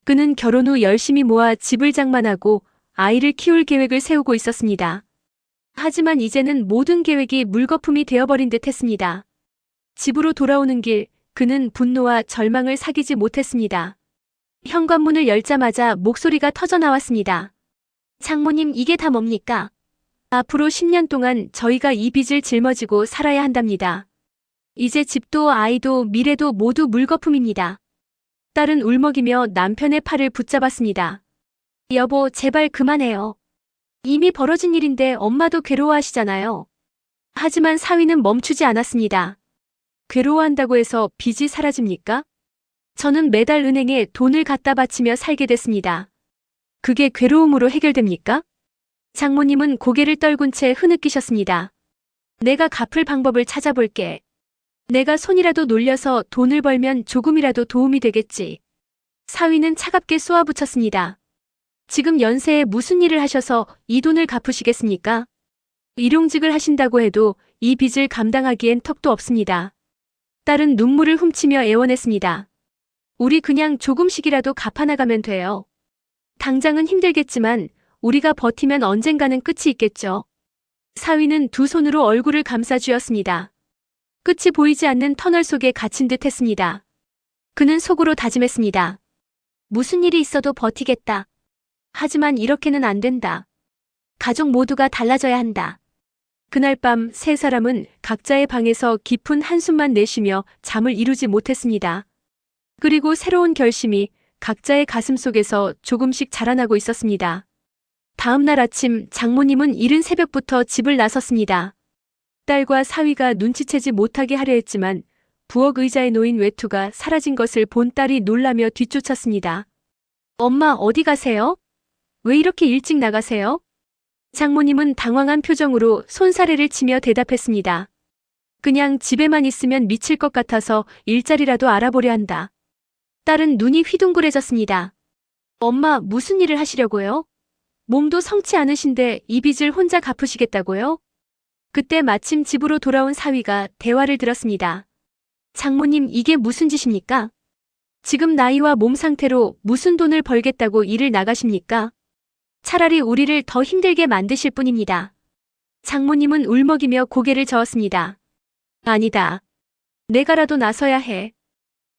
그는 결혼 후 열심히 모아 집을 장만하고 아이를 키울 계획을 세우고 있었습니다. 하지만 이제는 모든 계획이 물거품이 되어버린 듯 했습니다. 집으로 돌아오는 길, 그는 분노와 절망을 사귀지 못했습니다. 현관문을 열자마자 목소리가 터져나왔습니다. 장모님, 이게 다 뭡니까? 앞으로 10년 동안 저희가 이 빚을 짊어지고 살아야 한답니다. 이제 집도 아이도 미래도 모두 물거품입니다. 딸은 울먹이며 남편의 팔을 붙잡았습니다. 여보, 제발 그만해요. 이미 벌어진 일인데 엄마도 괴로워하시잖아요. 하지만 사위는 멈추지 않았습니다. 괴로워한다고 해서 빚이 사라집니까? 저는 매달 은행에 돈을 갖다 바치며 살게 됐습니다. 그게 괴로움으로 해결됩니까? 장모님은 고개를 떨군 채 흐느끼셨습니다. 내가 갚을 방법을 찾아볼게. 내가 손이라도 놀려서 돈을 벌면 조금이라도 도움이 되겠지. 사위는 차갑게 쏘아붙였습니다. 지금 연세에 무슨 일을 하셔서 이 돈을 갚으시겠습니까? 일용직을 하신다고 해도 이 빚을 감당하기엔 턱도 없습니다. 딸은 눈물을 훔치며 애원했습니다. 우리 그냥 조금씩이라도 갚아나가면 돼요. 당장은 힘들겠지만 우리가 버티면 언젠가는 끝이 있겠죠. 사위는 두 손으로 얼굴을 감싸 쥐었습니다. 끝이 보이지 않는 터널 속에 갇힌 듯 했습니다. 그는 속으로 다짐했습니다. 무슨 일이 있어도 버티겠다. 하지만 이렇게는 안 된다. 가족 모두가 달라져야 한다. 그날 밤 세 사람은 각자의 방에서 깊은 한숨만 내쉬며 잠을 이루지 못했습니다. 그리고 새로운 결심이 각자의 가슴 속에서 조금씩 자라나고 있었습니다. 다음 날 아침 장모님은 이른 새벽부터 집을 나섰습니다. 딸과 사위가 눈치채지 못하게 하려 했지만 부엌 의자에 놓인 외투가 사라진 것을 본 딸이 놀라며 뒤쫓았습니다. 엄마, 어디 가세요? 왜 이렇게 일찍 나가세요? 장모님은 당황한 표정으로 손사래를 치며 대답했습니다. 그냥 집에만 있으면 미칠 것 같아서 일자리라도 알아보려 한다. 딸은 눈이 휘둥그레졌습니다. 엄마, 무슨 일을 하시려고요? 몸도 성치 않으신데 이 빚을 혼자 갚으시겠다고요? 그때 마침 집으로 돌아온 사위가 대화를 들었습니다. 장모님, 이게 무슨 짓입니까? 지금 나이와 몸 상태로 무슨 돈을 벌겠다고 일을 나가십니까? 차라리 우리를 더 힘들게 만드실 뿐입니다. 장모님은 울먹이며 고개를 저었습니다. 아니다. 내가라도 나서야 해.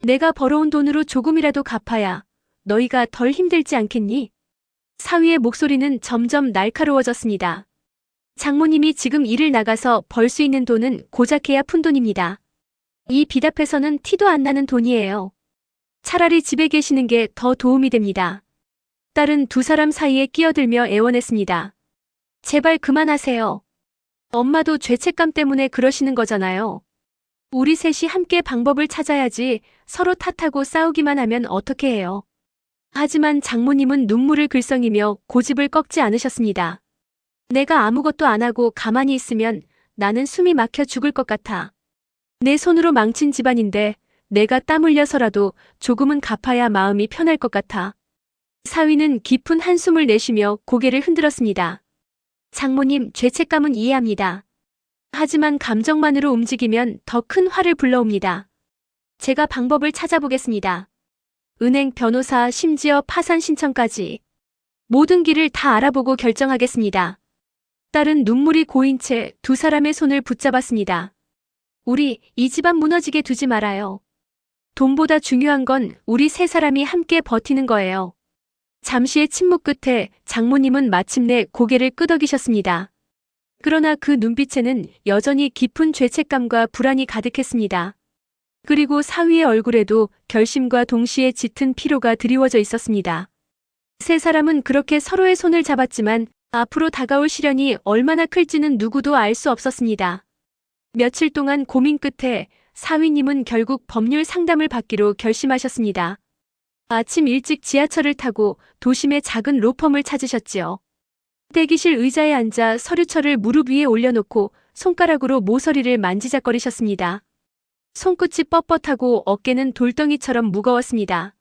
내가 벌어온 돈으로 조금이라도 갚아야 너희가 덜 힘들지 않겠니? 사위의 목소리는 점점 날카로워졌습니다. 장모님이 지금 일을 나가서 벌 수 있는 돈은 고작해야 푼돈입니다. 이 빚 앞에서는 티도 안 나는 돈이에요. 차라리 집에 계시는 게 더 도움이 됩니다. 딸은 두 사람 사이에 끼어들며 애원했습니다. 제발 그만하세요. 엄마도 죄책감 때문에 그러시는 거잖아요. 우리 셋이 함께 방법을 찾아야지 서로 탓하고 싸우기만 하면 어떻게 해요. 하지만 장모님은 눈물을 글썽이며 고집을 꺾지 않으셨습니다. 내가 아무것도 안 하고 가만히 있으면 나는 숨이 막혀 죽을 것 같아. 내 손으로 망친 집안인데 내가 땀 흘려서라도 조금은 갚아야 마음이 편할 것 같아. 사위는 깊은 한숨을 내쉬며 고개를 흔들었습니다. 장모님, 죄책감은 이해합니다. 하지만 감정만으로 움직이면 더 큰 화를 불러옵니다. 제가 방법을 찾아보겠습니다. 은행, 변호사, 심지어 파산 신청까지. 모든 길을 다 알아보고 결정하겠습니다. 딸은 눈물이 고인 채 두 사람의 손을 붙잡았습니다. 우리 이 집안 무너지게 두지 말아요. 돈보다 중요한 건 우리 세 사람이 함께 버티는 거예요. 잠시의 침묵 끝에 장모님은 마침내 고개를 끄덕이셨습니다. 그러나 그 눈빛에는 여전히 깊은 죄책감과 불안이 가득했습니다. 그리고 사위의 얼굴에도 결심과 동시에 짙은 피로가 드리워져 있었습니다. 세 사람은 그렇게 서로의 손을 잡았지만 앞으로 다가올 시련이 얼마나 클지는 누구도 알 수 없었습니다. 며칠 동안 고민 끝에 사위님은 결국 법률 상담을 받기로 결심하셨습니다. 아침 일찍 지하철을 타고 도심의 작은 로펌을 찾으셨지요. 대기실 의자에 앉아 서류철을 무릎 위에 올려놓고 손가락으로 모서리를 만지작거리셨습니다. 손끝이 뻣뻣하고 어깨는 돌덩이처럼 무거웠습니다.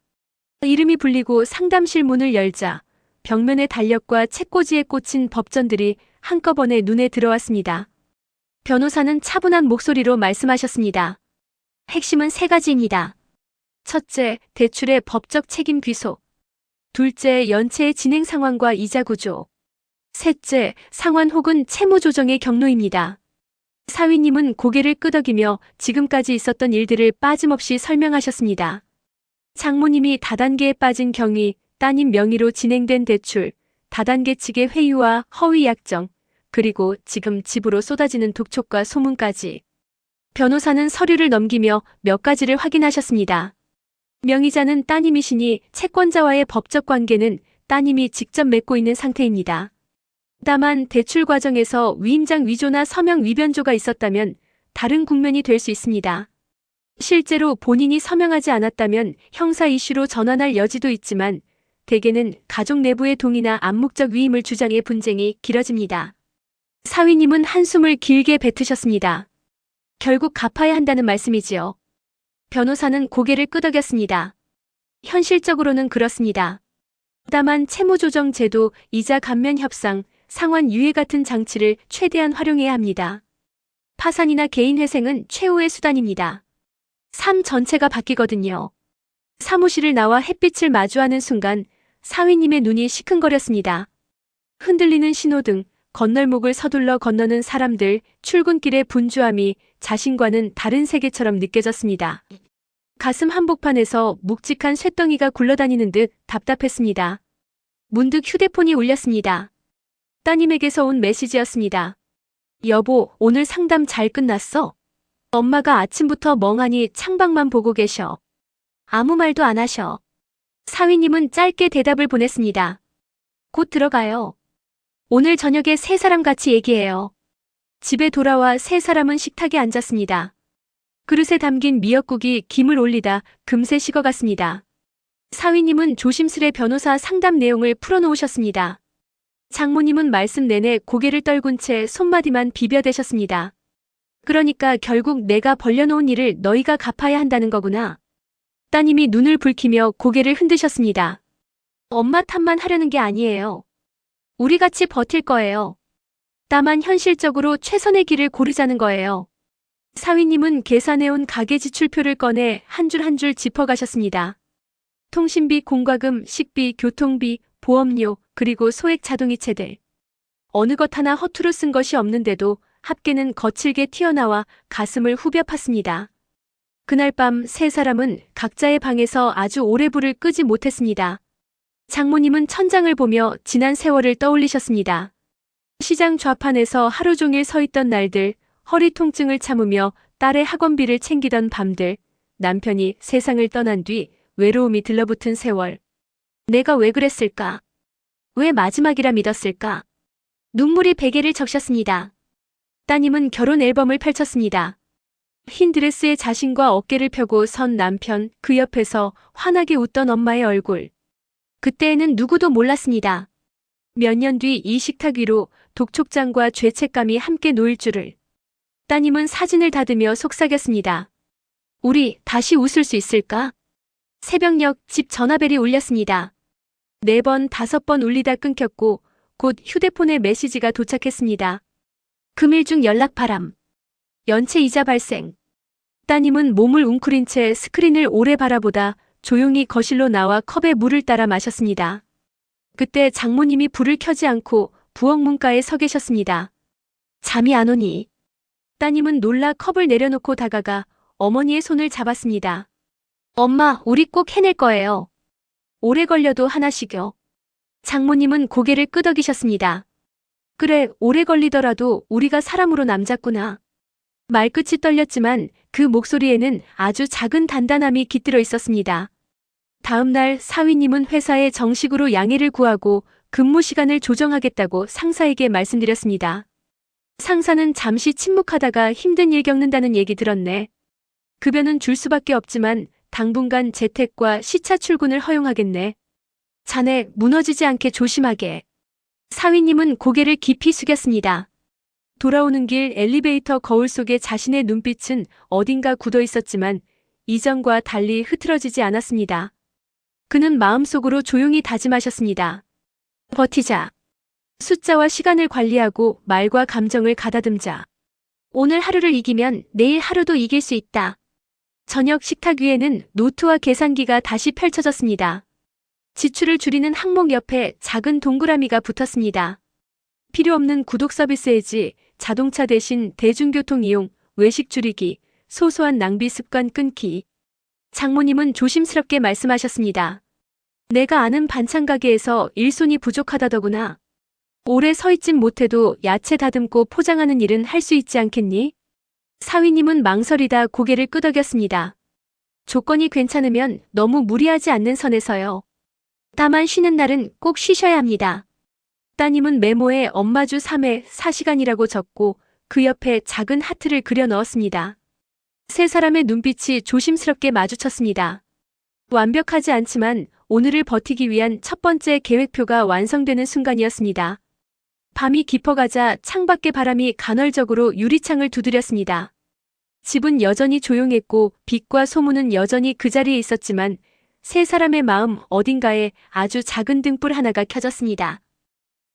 이름이 불리고 상담실 문을 열자 벽면의 달력과 책꽂이에 꽂힌 법전들이 한꺼번에 눈에 들어왔습니다. 변호사는 차분한 목소리로 말씀하셨습니다. 핵심은 세 가지입니다. 첫째, 대출의 법적 책임 귀속. 둘째, 연체의 진행 상황과 이자 구조. 셋째, 상환 혹은 채무 조정의 경로입니다. 사위님은 고개를 끄덕이며 지금까지 있었던 일들을 빠짐없이 설명하셨습니다. 장모님이 다단계에 빠진 경위, 따님 명의로 진행된 대출, 다단계 측의 회유와 허위 약정, 그리고 지금 집으로 쏟아지는 독촉과 소문까지. 변호사는 서류를 넘기며 몇 가지를 확인하셨습니다. 명의자는 따님이시니 채권자와의 법적 관계는 따님이 직접 맺고 있는 상태입니다. 다만 대출 과정에서 위임장 위조나 서명 위변조가 있었다면 다른 국면이 될 수 있습니다. 실제로 본인이 서명하지 않았다면 형사 이슈로 전환할 여지도 있지만 대개는 가족 내부의 동의나 암묵적 위임을 주장해 분쟁이 길어집니다. 사위님은 한숨을 길게 뱉으셨습니다. 결국 갚아야 한다는 말씀이지요. 변호사는 고개를 끄덕였습니다. 현실적으로는 그렇습니다. 다만 채무조정 제도, 이자 감면 협상, 상환 유예 같은 장치를 최대한 활용해야 합니다. 파산이나 개인 회생은 최후의 수단입니다. 삶 전체가 바뀌거든요. 사무실을 나와 햇빛을 마주하는 순간 사위님의 눈이 시큰거렸습니다. 흔들리는 신호등, 건널목을 서둘러 건너는 사람들, 출근길의 분주함이 자신과는 다른 세계처럼 느껴졌습니다. 가슴 한복판에서 묵직한 쇳덩이가 굴러다니는 듯 답답했습니다. 문득 휴대폰이 울렸습니다. 따님에게서 온 메시지였습니다. 여보, 오늘 상담 잘 끝났어? 엄마가 아침부터 멍하니 창밖만 보고 계셔. 아무 말도 안 하셔. 사위님은 짧게 대답을 보냈습니다. 곧 들어가요. 오늘 저녁에 세 사람 같이 얘기해요. 집에 돌아와 세 사람은 식탁에 앉았습니다. 그릇에 담긴 미역국이 김을 올리다 금세 식어갔습니다. 사위님은 조심스레 변호사 상담 내용을 풀어놓으셨습니다. 장모님은 말씀 내내 고개를 떨군 채 손마디만 비벼대셨습니다. 그러니까 결국 내가 벌려놓은 일을 너희가 갚아야 한다는 거구나. 따님이 눈을 붉히며 고개를 흔드셨습니다. 엄마 탓만 하려는 게 아니에요. 우리 같이 버틸 거예요. 다만 현실적으로 최선의 길을 고르자는 거예요. 사위님은 계산해온 가계 지출표를 꺼내 한 줄 한 줄 짚어가셨습니다. 통신비, 공과금, 식비, 교통비, 보험료, 그리고 소액 자동이체들. 어느 것 하나 허투루 쓴 것이 없는데도 합계는 거칠게 튀어나와 가슴을 후벼 팠습니다. 그날 밤 세 사람은 각자의 방에서 아주 오래 불을 끄지 못했습니다. 장모님은 천장을 보며 지난 세월을 떠올리셨습니다. 시장 좌판에서 하루 종일 서 있던 날들, 허리 통증을 참으며 딸의 학원비를 챙기던 밤들, 남편이 세상을 떠난 뒤 외로움이 들러붙은 세월. 내가 왜 그랬을까? 왜 마지막이라 믿었을까? 눈물이 베개를 적셨습니다. 따님은 결혼 앨범을 펼쳤습니다. 흰 드레스에 자신과 어깨를 펴고 선 남편, 그 옆에서 환하게 웃던 엄마의 얼굴. 그때에는 누구도 몰랐습니다. 몇 년 뒤 이 식탁 위로 독촉장과 죄책감이 함께 놓일 줄을. 따님은 사진을 닫으며 속삭였습니다. 우리 다시 웃을 수 있을까? 새벽녘 집 전화벨이 울렸습니다. 4번, 5번 울리다 끊겼고 곧 휴대폰에 메시지가 도착했습니다. 금일 중 연락 바람. 연체 이자 발생. 따님은 몸을 웅크린 채 스크린을 오래 바라보다 조용히 거실로 나와 컵에 물을 따라 마셨습니다. 그때 장모님이 불을 켜지 않고 부엌 문가에 서 계셨습니다. 잠이 안 오니? 따님은 놀라 컵을 내려놓고 다가가 어머니의 손을 잡았습니다. 엄마, 우리 꼭 해낼 거예요. 오래 걸려도 하나씩요. 장모님은 고개를 끄덕이셨습니다. 그래, 오래 걸리더라도 우리가 사람으로 남았구나. 말끝이 떨렸지만 그 목소리에는 아주 작은 단단함이 깃들어 있었습니다. 다음 날 사위님은 회사에 정식으로 양해를 구하고 근무 시간을 조정하겠다고 상사에게 말씀드렸습니다. 상사는 잠시 침묵하다가 힘든 일 겪는다는 얘기 들었네. 급여는 줄 수밖에 없지만 당분간 재택과 시차 출근을 허용하겠네. 자네 무너지지 않게 조심하게. 사위님은 고개를 깊이 숙였습니다. 돌아오는 길 엘리베이터 거울 속에 자신의 눈빛은 어딘가 굳어 있었지만 이전과 달리 흐트러지지 않았습니다. 그는 마음속으로 조용히 다짐하셨습니다. 버티자. 숫자와 시간을 관리하고 말과 감정을 가다듬자. 오늘 하루를 이기면 내일 하루도 이길 수 있다. 저녁 식탁 위에는 노트와 계산기가 다시 펼쳐졌습니다. 지출을 줄이는 항목 옆에 작은 동그라미가 붙었습니다. 필요 없는 구독 서비스 해지, 자동차 대신 대중교통 이용, 외식 줄이기, 소소한 낭비 습관 끊기. 장모님은 조심스럽게 말씀하셨습니다. 내가 아는 반찬 가게에서 일손이 부족하다더구나. 오래 서 있진 못해도 야채 다듬고 포장하는 일은 할 수 있지 않겠니? 사위님은 망설이다 고개를 끄덕였습니다. 조건이 괜찮으면 너무 무리하지 않는 선에서요. 다만 쉬는 날은 꼭 쉬셔야 합니다. 따님은 메모에 엄마 주 3회 4시간이라고 적고 그 옆에 작은 하트를 그려 넣었습니다. 세 사람의 눈빛이 조심스럽게 마주쳤습니다. 완벽하지 않지만 오늘을 버티기 위한 첫 번째 계획표가 완성되는 순간이었습니다. 밤이 깊어가자 창밖의 바람이 간헐적으로 유리창을 두드렸습니다. 집은 여전히 조용했고 빛과 소문은 여전히 그 자리에 있었지만 세 사람의 마음 어딘가에 아주 작은 등불 하나가 켜졌습니다.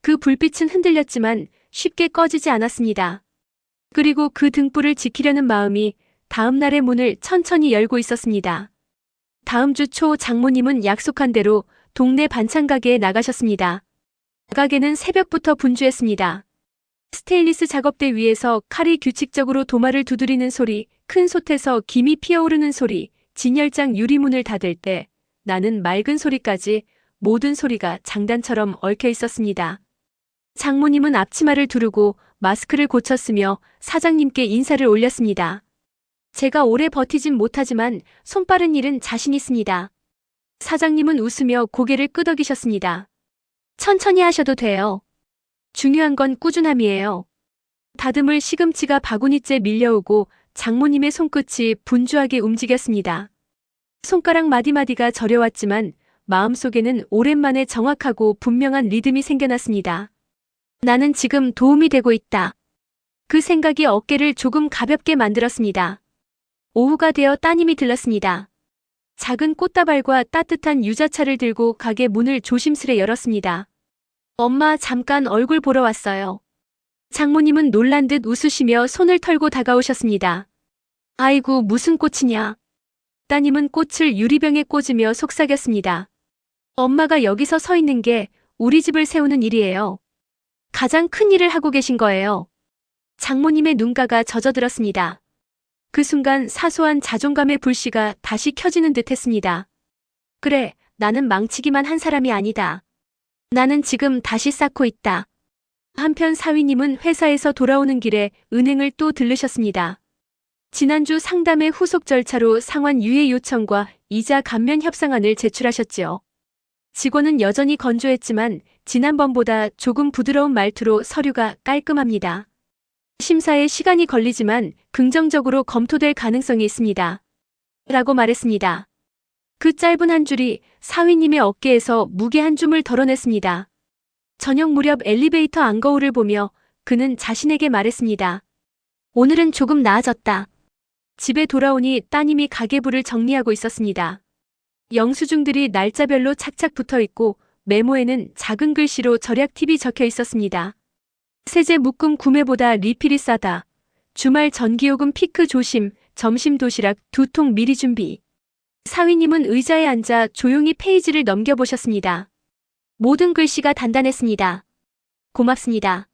그 불빛은 흔들렸지만 쉽게 꺼지지 않았습니다. 그리고 그 등불을 지키려는 마음이 다음 날의 문을 천천히 열고 있었습니다. 다음 주 초 장모님은 약속한 대로 동네 반찬 가게에 나가셨습니다. 가게는 새벽부터 분주했습니다. 스테인리스 작업대 위에서 칼이 규칙적으로 도마를 두드리는 소리, 큰 솥에서 김이 피어오르는 소리, 진열장 유리문을 닫을 때 나는 맑은 소리까지 모든 소리가 장단처럼 얽혀 있었습니다. 장모님은 앞치마를 두르고 마스크를 고쳤으며 사장님께 인사를 올렸습니다. 제가 오래 버티진 못하지만 손빠른 일은 자신 있습니다. 사장님은 웃으며 고개를 끄덕이셨습니다. 천천히 하셔도 돼요. 중요한 건 꾸준함이에요. 다듬을 시금치가 바구니째 밀려오고 장모님의 손끝이 분주하게 움직였습니다. 손가락 마디마디가 저려왔지만 마음속에는 오랜만에 정확하고 분명한 리듬이 생겨났습니다. 나는 지금 도움이 되고 있다. 그 생각이 어깨를 조금 가볍게 만들었습니다. 오후가 되어 따님이 들렀습니다. 작은 꽃다발과 따뜻한 유자차를 들고 가게 문을 조심스레 열었습니다. 엄마 잠깐 얼굴 보러 왔어요. 장모님은 놀란 듯 웃으시며 손을 털고 다가오셨습니다. 아이고 무슨 꽃이냐. 따님은 꽃을 유리병에 꽂으며 속삭였습니다. 엄마가 여기서 서 있는 게 우리 집을 세우는 일이에요. 가장 큰 일을 하고 계신 거예요. 장모님의 눈가가 젖어들었습니다. 그 순간 사소한 자존감의 불씨가 다시 켜지는 듯 했습니다. 그래, 나는 망치기만 한 사람이 아니다. 나는 지금 다시 쌓고 있다. 한편 사위님은 회사에서 돌아오는 길에 은행을 또 들르셨습니다. 지난주 상담의 후속 절차로 상환 유예 요청과 이자 감면 협상안을 제출하셨지요. 직원은 여전히 건조했지만 지난번보다 조금 부드러운 말투로 서류가 깔끔합니다. 심사에 시간이 걸리지만 긍정적으로 검토될 가능성이 있습니다. 라고 말했습니다. 그 짧은 한 줄이 사위님의 어깨에서 무게 한 줌을 덜어냈습니다. 저녁 무렵 엘리베이터 안거울을 보며 그는 자신에게 말했습니다. 오늘은 조금 나아졌다. 집에 돌아오니 따님이 가계부를 정리하고 있었습니다. 영수증들이 날짜별로 착착 붙어 있고 메모에는 작은 글씨로 절약 팁이 적혀 있었습니다. 세제 묶음 구매보다 리필이 싸다. 주말 전기요금 피크 조심. 점심 도시락 2통 미리 준비. 사위님은 의자에 앉아 조용히 페이지를 넘겨보셨습니다. 모든 글씨가 단단했습니다. 고맙습니다.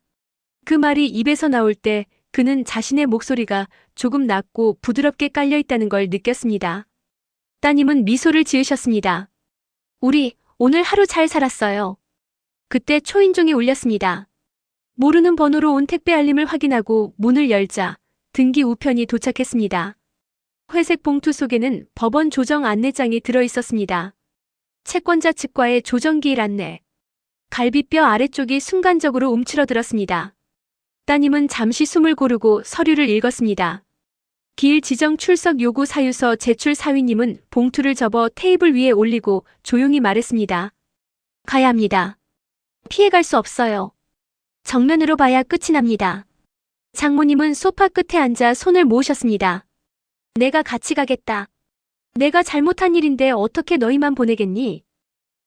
그 말이 입에서 나올 때 그는 자신의 목소리가 조금 낮고 부드럽게 깔려있다는 걸 느꼈습니다. 따님은 미소를 지으셨습니다. 우리 오늘 하루 잘 살았어요. 그때 초인종이 울렸습니다. 모르는 번호로 온 택배 알림을 확인하고 문을 열자 등기 우편이 도착했습니다. 회색 봉투 속에는 법원 조정 안내장이 들어있었습니다. 채권자 측과의 조정기일 안내. 갈비뼈 아래쪽이 순간적으로 움츠러들었습니다. 따님은 잠시 숨을 고르고 서류를 읽었습니다. 기일 지정 출석 요구 사유서 제출. 사위님은 봉투를 접어 테이블 위에 올리고 조용히 말했습니다. 가야 합니다. 피해갈 수 없어요. 정면으로 봐야 끝이 납니다. 장모님은 소파 끝에 앉아 손을 모으셨습니다. 내가 같이 가겠다. 내가 잘못한 일인데 어떻게 너희만 보내겠니?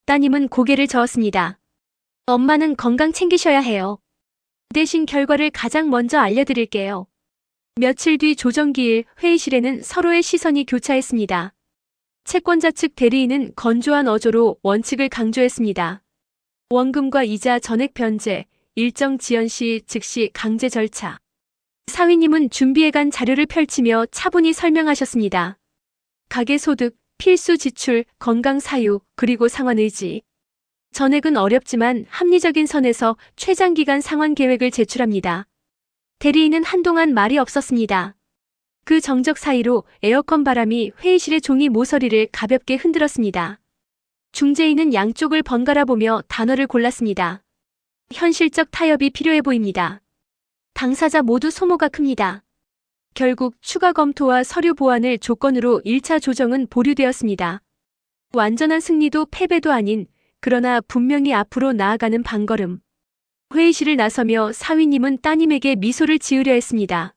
따님은 고개를 저었습니다. 엄마는 건강 챙기셔야 해요. 대신 결과를 가장 먼저 알려드릴게요. 며칠 뒤 조정기일 회의실에는 서로의 시선이 교차했습니다. 채권자 측 대리인은 건조한 어조로 원칙을 강조했습니다. 원금과 이자 전액 변제, 일정 지연 시 즉시 강제 절차. 사위님은 준비해간 자료를 펼치며 차분히 설명하셨습니다. 가계 소득, 필수 지출, 건강 사유, 그리고 상환 의지. 전액은 어렵지만 합리적인 선에서 최장기간 상환 계획을 제출합니다. 대리인은 한동안 말이 없었습니다. 그 정적 사이로 에어컨 바람이 회의실의 종이 모서리를 가볍게 흔들었습니다. 중재인은 양쪽을 번갈아 보며 단어를 골랐습니다. 현실적 타협이 필요해 보입니다. 당사자 모두 소모가 큽니다. 결국 추가 검토와 서류 보완을 조건으로 1차 조정은 보류되었습니다. 완전한 승리도 패배도 아닌, 그러나 분명히 앞으로 나아가는 방걸음. 회의실을 나서며 사위님은 따님에게 미소를 지으려 했습니다.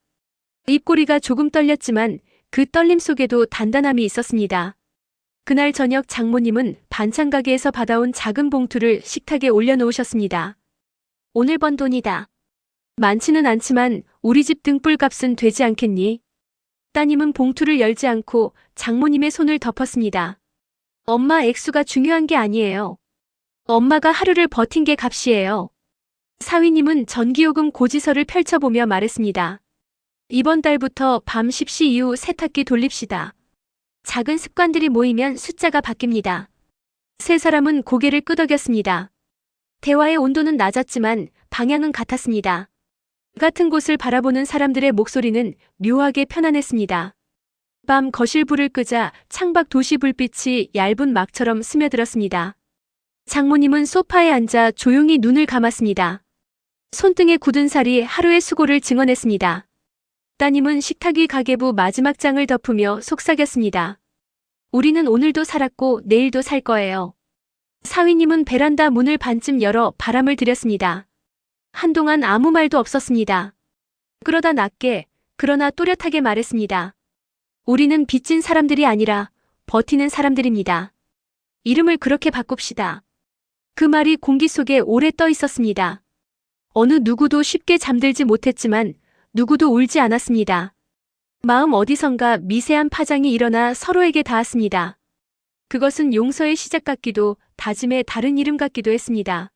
입꼬리가 조금 떨렸지만 그 떨림 속에도 단단함이 있었습니다. 그날 저녁 장모님은 반찬 가게에서 받아온 작은 봉투를 식탁에 올려놓으셨습니다. 오늘 번 돈이다. 많지는 않지만 우리 집 등불값은 되지 않겠니? 따님은 봉투를 열지 않고 장모님의 손을 덮었습니다. 엄마, 액수가 중요한 게 아니에요. 엄마가 하루를 버틴 게 값이에요. 사위님은 전기요금 고지서를 펼쳐보며 말했습니다. 이번 달부터 밤 10시 이후 세탁기 돌립시다. 작은 습관들이 모이면 숫자가 바뀝니다. 세 사람은 고개를 끄덕였습니다. 대화의 온도는 낮았지만 방향은 같았습니다. 같은 곳을 바라보는 사람들의 목소리는 묘하게 편안했습니다. 밤 거실 불을 끄자 창밖 도시 불빛이 얇은 막처럼 스며들었습니다. 장모님은 소파에 앉아 조용히 눈을 감았습니다. 손등에 굳은 살이 하루의 수고를 증언했습니다. 따님은 식탁 위 가계부 마지막 장을 덮으며 속삭였습니다. 우리는 오늘도 살았고 내일도 살 거예요. 사위님은 베란다 문을 반쯤 열어 바람을 들였습니다. 한동안 아무 말도 없었습니다. 그러다 낮게, 그러나 또렷하게 말했습니다. 우리는 빚진 사람들이 아니라 버티는 사람들입니다. 이름을 그렇게 바꿉시다. 그 말이 공기 속에 오래 떠 있었습니다. 어느 누구도 쉽게 잠들지 못했지만 누구도 울지 않았습니다. 마음 어디선가 미세한 파장이 일어나 서로에게 닿았습니다. 그것은 용서의 시작 같기도 다짐의 다른 이름 같기도 했습니다.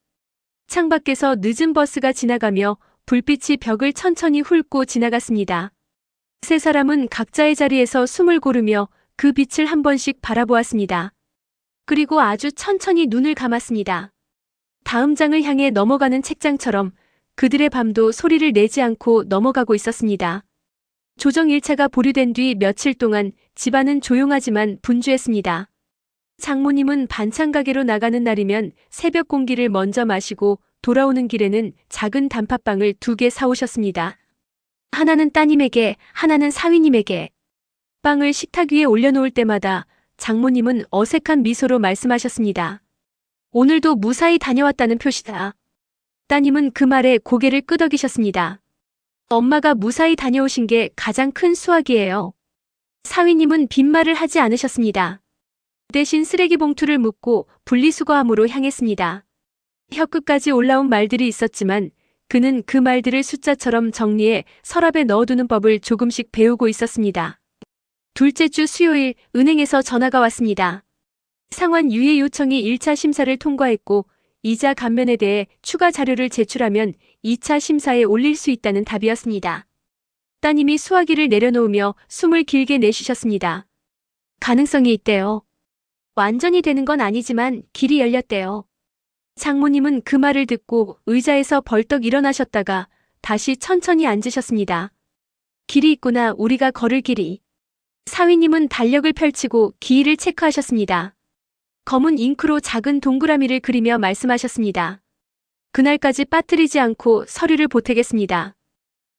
창밖에서 늦은 버스가 지나가며 불빛이 벽을 천천히 훑고 지나갔습니다. 세 사람은 각자의 자리에서 숨을 고르며 그 빛을 한 번씩 바라보았습니다. 그리고 아주 천천히 눈을 감았습니다. 다음 장을 향해 넘어가는 책장처럼 그들의 밤도 소리를 내지 않고 넘어가고 있었습니다. 조정 1차가 보류된 뒤 며칠 동안 집안은 조용하지만 분주했습니다. 장모님은 반찬 가게로 나가는 날이면 새벽 공기를 먼저 마시고 돌아오는 길에는 작은 단팥빵을 2개 사오셨습니다. 하나는 따님에게, 하나는 사위님에게. 빵을 식탁 위에 올려놓을 때마다 장모님은 어색한 미소로 말씀하셨습니다. 오늘도 무사히 다녀왔다는 표시다. 따님은 그 말에 고개를 끄덕이셨습니다. 엄마가 무사히 다녀오신 게 가장 큰 수확이에요. 사위님은 빈말을 하지 않으셨습니다. 대신 쓰레기 봉투를 묻고 분리수거함으로 향했습니다. 혀끝까지 올라온 말들이 있었지만 그는 그 말들을 숫자처럼 정리해 서랍에 넣어두는 법을 조금씩 배우고 있었습니다. 둘째 주 수요일 은행에서 전화가 왔습니다. 상환 유예 요청이 1차 심사를 통과했고 이자 감면에 대해 추가 자료를 제출하면 2차 심사에 올릴 수 있다는 답이었습니다. 따님이 수화기를 내려놓으며 숨을 길게 내쉬셨습니다. 가능성이 있대요. 완전히 되는 건 아니지만 길이 열렸대요. 장모님은 그 말을 듣고 의자에서 벌떡 일어나셨다가 다시 천천히 앉으셨습니다. 길이 있구나, 우리가 걸을 길이. 사위님은 달력을 펼치고 기일을 체크하셨습니다. 검은 잉크로 작은 동그라미를 그리며 말씀하셨습니다. 그날까지 빠뜨리지 않고 서류를 보태겠습니다.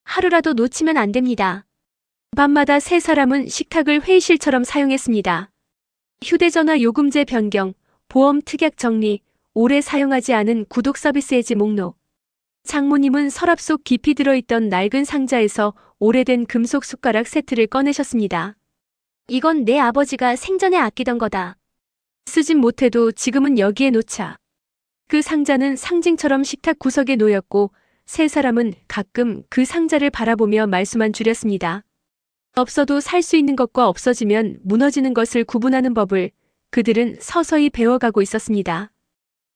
하루라도 놓치면 안 됩니다. 밤마다 세 사람은 식탁을 회의실처럼 사용했습니다. 휴대전화 요금제 변경, 보험 특약 정리, 오래 사용하지 않은 구독 서비스 해지 목록. 장모님은 서랍 속 깊이 들어있던 낡은 상자에서 오래된 금속 숟가락 세트를 꺼내셨습니다. 이건 내 아버지가 생전에 아끼던 거다. 쓰진 못해도 지금은 여기에 놓자. 그 상자는 상징처럼 식탁 구석에 놓였고 세 사람은 가끔 그 상자를 바라보며 말수만 줄였습니다. 없어도 살 수 있는 것과 없어지면 무너지는 것을 구분하는 법을 그들은 서서히 배워가고 있었습니다.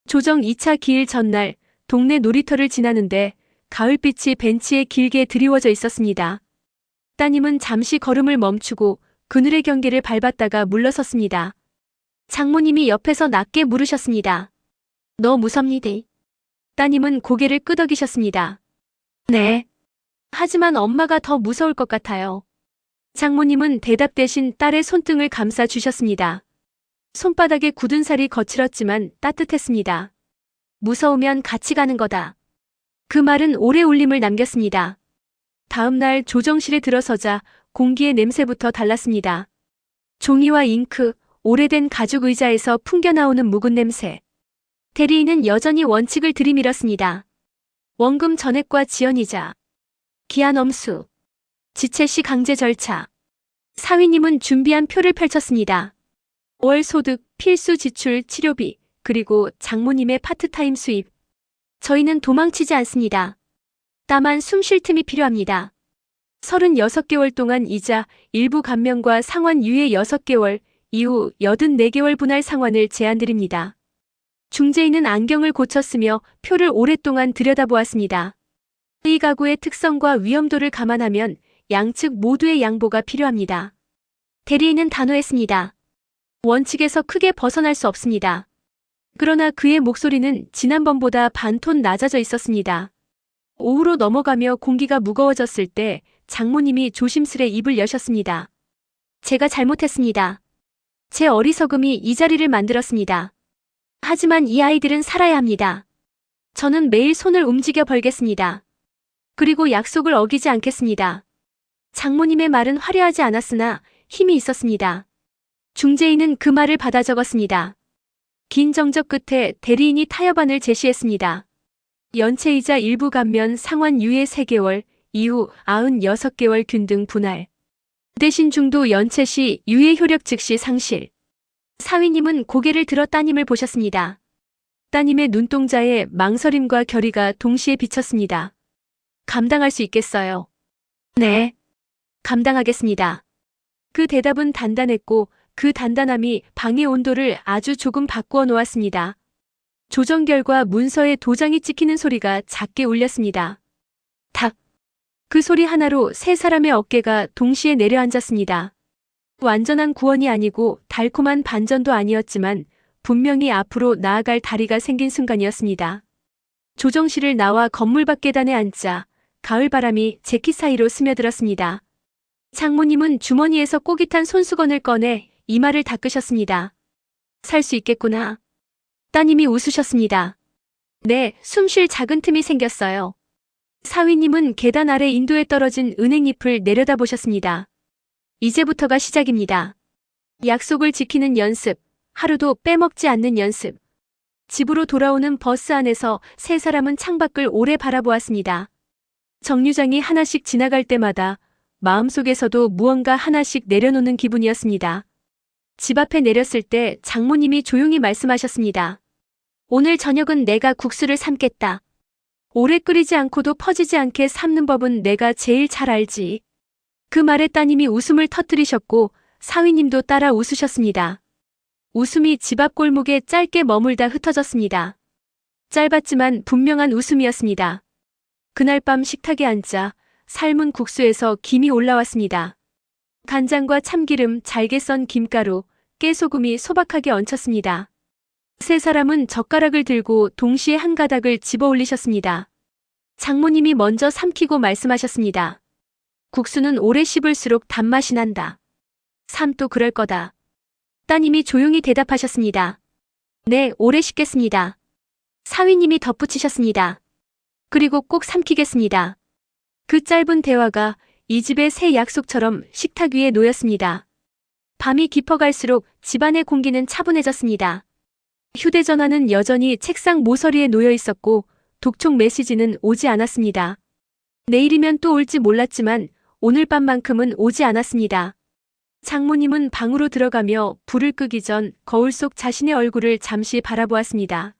조정 2차 기일 전날 동네 놀이터를 지나는데 가을빛이 벤치에 길게 드리워져 있었습니다. 따님은 잠시 걸음을 멈추고 그늘의 경계를 밟았다가 물러섰습니다. 장모님이 옆에서 낮게 물으셨습니다. 너 무섭니대? 따님은 고개를 끄덕이셨습니다. 네. 하지만 엄마가 더 무서울 것 같아요. 장모님은 대답 대신 딸의 손등을 감싸 주셨습니다. 손바닥에 굳은 살이 거칠었지만 따뜻했습니다. 무서우면 같이 가는 거다. 그 말은 오래 울림을 남겼습니다. 다음 날 조정실에 들어서자 공기의 냄새부터 달랐습니다. 종이와 잉크, 오래된 가죽 의자에서 풍겨나오는 묵은 냄새. 대리인은 여전히 원칙을 들이밀었습니다. 원금 전액과 지연이자, 기한 엄수, 지체시 강제 절차. 사위님은 준비한 표를 펼쳤습니다. 월 소득, 필수 지출, 치료비, 그리고 장모님의 파트타임 수입. 저희는 도망치지 않습니다. 다만 숨 쉴 틈이 필요합니다. 36개월 동안 이자, 일부 감면과 상환 유예 6개월, 이후 84개월 분할 상환을 제안드립니다. 중재인은 안경을 고쳤으며 표를 오랫동안 들여다보았습니다. 이 가구의 특성과 위험도를 감안하면 양측 모두의 양보가 필요합니다. 대리인은 단호했습니다. 원칙에서 크게 벗어날 수 없습니다. 그러나 그의 목소리는 지난번보다 반톤 낮아져 있었습니다. 오후로 넘어가며 공기가 무거워졌을 때 장모님이 조심스레 입을 여셨습니다. 제가 잘못했습니다. 제 어리석음이 이 자리를 만들었습니다. 하지만 이 아이들은 살아야 합니다. 저는 매일 손을 움직여 벌겠습니다. 그리고 약속을 어기지 않겠습니다. 장모님의 말은 화려하지 않았으나 힘이 있었습니다. 중재인은 그 말을 받아 적었습니다. 긴 정적 끝에 대리인이 타협안을 제시했습니다. 연체이자 일부 감면 상환 유예 3개월, 이후 96개월 균등 분할. 대신 중도 연체 시 유예 효력 즉시 상실. 사위님은 고개를 들어 따님을 보셨습니다. 따님의 눈동자에 망설임과 결의가 동시에 비쳤습니다. 감당할 수 있겠어요? 네. 감당하겠습니다. 그 대답은 단단했고 그 단단함이 방의 온도를 아주 조금 바꾸어 놓았습니다. 조정 결과 문서에 도장이 찍히는 소리가 작게 울렸습니다. 탁! 그 소리 하나로 세 사람의 어깨가 동시에 내려앉았습니다. 완전한 구원이 아니고 달콤한 반전도 아니었지만 분명히 앞으로 나아갈 다리가 생긴 순간이었습니다. 조정실을 나와 건물 밖 계단에 앉자 가을바람이 재킷 사이로 스며들었습니다. 장모님은 주머니에서 꼬깃한 손수건을 꺼내 이마를 닦으셨습니다. 살 수 있겠구나. 따님이 웃으셨습니다. 네, 숨 쉴 작은 틈이 생겼어요. 사위님은 계단 아래 인도에 떨어진 은행잎을 내려다보셨습니다. 이제부터가 시작입니다. 약속을 지키는 연습, 하루도 빼먹지 않는 연습. 집으로 돌아오는 버스 안에서 세 사람은 창밖을 오래 바라보았습니다. 정류장이 하나씩 지나갈 때마다 마음속에서도 무언가 하나씩 내려놓는 기분이었습니다. 집 앞에 내렸을 때 장모님이 조용히 말씀하셨습니다. 오늘 저녁은 내가 국수를 삶겠다. 오래 끓이지 않고도 퍼지지 않게 삶는 법은 내가 제일 잘 알지. 그 말에 따님이 웃음을 터뜨리셨고 사위님도 따라 웃으셨습니다. 웃음이 집 앞 골목에 짧게 머물다 흩어졌습니다. 짧았지만 분명한 웃음이었습니다. 그날 밤 식탁에 앉자 삶은 국수에서 김이 올라왔습니다. 간장과 참기름, 잘게 썬 김가루, 깨소금이 소박하게 얹혔습니다. 세 사람은 젓가락을 들고 동시에 한 가닥을 집어 올리셨습니다. 장모님이 먼저 삼키고 말씀하셨습니다. 국수는 오래 씹을수록 단맛이 난다. 삶도 그럴 거다. 따님이 조용히 대답하셨습니다. 네, 오래 씹겠습니다. 사위님이 덧붙이셨습니다. 그리고 꼭 삼키겠습니다. 그 짧은 대화가 이 집의 새 약속처럼 식탁 위에 놓였습니다. 밤이 깊어갈수록 집안의 공기는 차분해졌습니다. 휴대전화는 여전히 책상 모서리에 놓여 있었고 독촉 메시지는 오지 않았습니다. 내일이면 또 올지 몰랐지만 오늘 밤만큼은 오지 않았습니다. 장모님은 방으로 들어가며 불을 끄기 전 거울 속 자신의 얼굴을 잠시 바라보았습니다.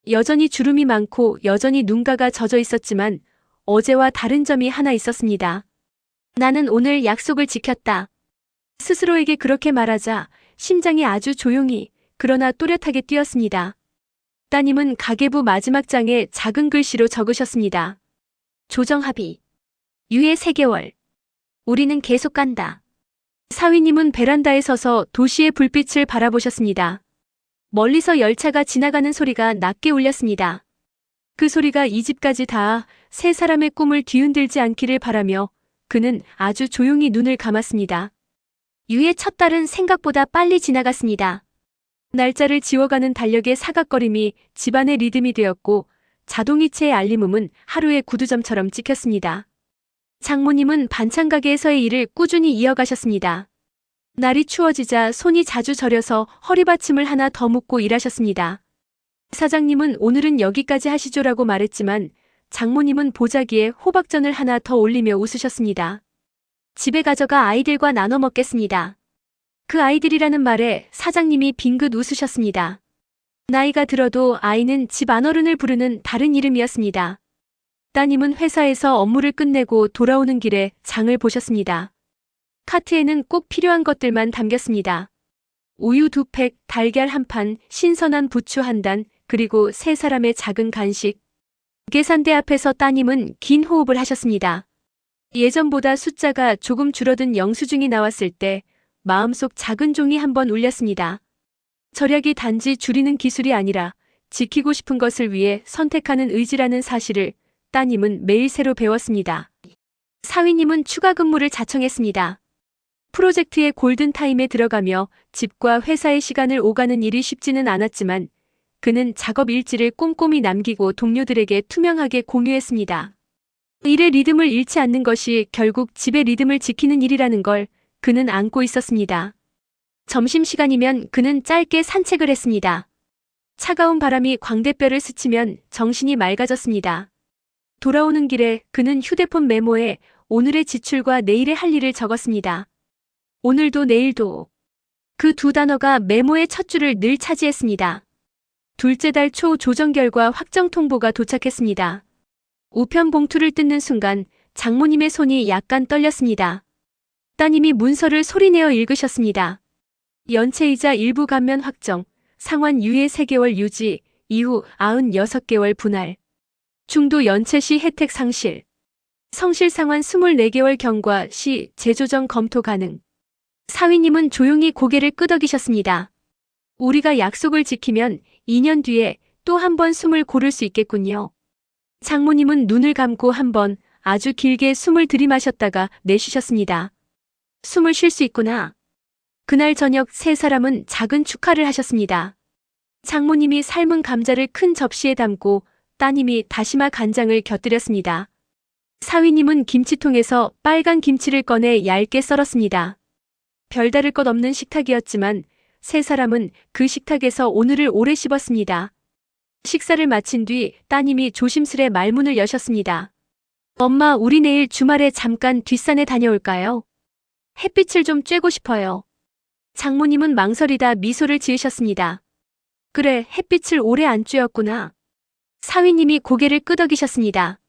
여전히 주름이 많고 여전히 눈가가 젖어 있었지만 어제와 다른 점이 하나 있었습니다. 나는 오늘 약속을 지켰다. 스스로에게 그렇게 말하자 심장이 아주 조용히 그러나 또렷하게 뛰었습니다. 따님은 가계부 마지막 장에 작은 글씨로 적으셨습니다. 조정합의. 유예 3개월. 우리는 계속 간다. 사위님은 베란다에 서서 도시의 불빛을 바라보셨습니다. 멀리서 열차가 지나가는 소리가 낮게 울렸습니다. 그 소리가 이 집까지 닿아 세 사람의 꿈을 뒤흔들지 않기를 바라며 그는 아주 조용히 눈을 감았습니다. 유의 첫 달은 생각보다 빨리 지나갔습니다. 날짜를 지워가는 달력의 사각거림이 집안의 리듬이 되었고 자동이체의 알림음은 하루의 구두점처럼 찍혔습니다. 장모님은 반찬 가게에서의 일을 꾸준히 이어가셨습니다. 날이 추워지자 손이 자주 저려서 허리받침을 하나 더 묶고 일하셨습니다. 사장님은 오늘은 여기까지 하시죠라고 말했지만 장모님은 보자기에 호박전을 하나 더 올리며 웃으셨습니다. 집에 가져가 아이들과 나눠 먹겠습니다. 그 아이들이라는 말에 사장님이 빙긋 웃으셨습니다. 나이가 들어도 아이는 집 안어른을 부르는 다른 이름이었습니다. 따님은 회사에서 업무를 끝내고 돌아오는 길에 장을 보셨습니다. 카트에는 꼭 필요한 것들만 담겼습니다. 우유 2팩, 달걀 1판, 신선한 부추 1단, 그리고 세 사람의 작은 간식. 계산대 앞에서 따님은 긴 호흡을 하셨습니다. 예전보다 숫자가 조금 줄어든 영수증이 나왔을 때 마음속 작은 종이 한번 울렸습니다. 절약이 단지 줄이는 기술이 아니라 지키고 싶은 것을 위해 선택하는 의지라는 사실을 따님은 매일 새로 배웠습니다. 사위님은 추가 근무를 자청했습니다. 프로젝트의 골든타임에 들어가며 집과 회사의 시간을 오가는 일이 쉽지는 않았지만 그는 작업 일지를 꼼꼼히 남기고 동료들에게 투명하게 공유했습니다. 일의 리듬을 잃지 않는 것이 결국 집의 리듬을 지키는 일이라는 걸 그는 안고 있었습니다. 점심시간이면 그는 짧게 산책을 했습니다. 차가운 바람이 광대뼈를 스치면 정신이 맑아졌습니다. 돌아오는 길에 그는 휴대폰 메모에 오늘의 지출과 내일의 할 일을 적었습니다. 오늘도 내일도. 그 두 단어가 메모의 첫 줄을 늘 차지했습니다. 둘째 달 초 조정 결과 확정 통보가 도착했습니다. 우편 봉투를 뜯는 순간 장모님의 손이 약간 떨렸습니다. 따님이 문서를 소리내어 읽으셨습니다. 연체이자 일부 감면 확정, 상환 유예 3개월 유지, 이후 96개월 분할. 중도 연체 시 혜택 상실. 성실 상환 24개월 경과 시 재조정 검토 가능. 사위님은 조용히 고개를 끄덕이셨습니다. 우리가 약속을 지키면 2년 뒤에 또 한 번 숨을 고를 수 있겠군요. 장모님은 눈을 감고 한 번 아주 길게 숨을 들이마셨다가 내쉬셨습니다. 숨을 쉴 수 있구나. 그날 저녁 세 사람은 작은 축하를 하셨습니다. 장모님이 삶은 감자를 큰 접시에 담고 따님이 다시마 간장을 곁들였습니다. 사위님은 김치통에서 빨간 김치를 꺼내 얇게 썰었습니다. 별다를 것 없는 식탁이었지만 세 사람은 그 식탁에서 오늘을 오래 씹었습니다. 식사를 마친 뒤 따님이 조심스레 말문을 여셨습니다. 엄마, 우리 내일 주말에 잠깐 뒷산에 다녀올까요? 햇빛을 좀 쬐고 싶어요. 장모님은 망설이다 미소를 지으셨습니다. 그래, 햇빛을 오래 안 쬐었구나. 사위님이 고개를 끄덕이셨습니다.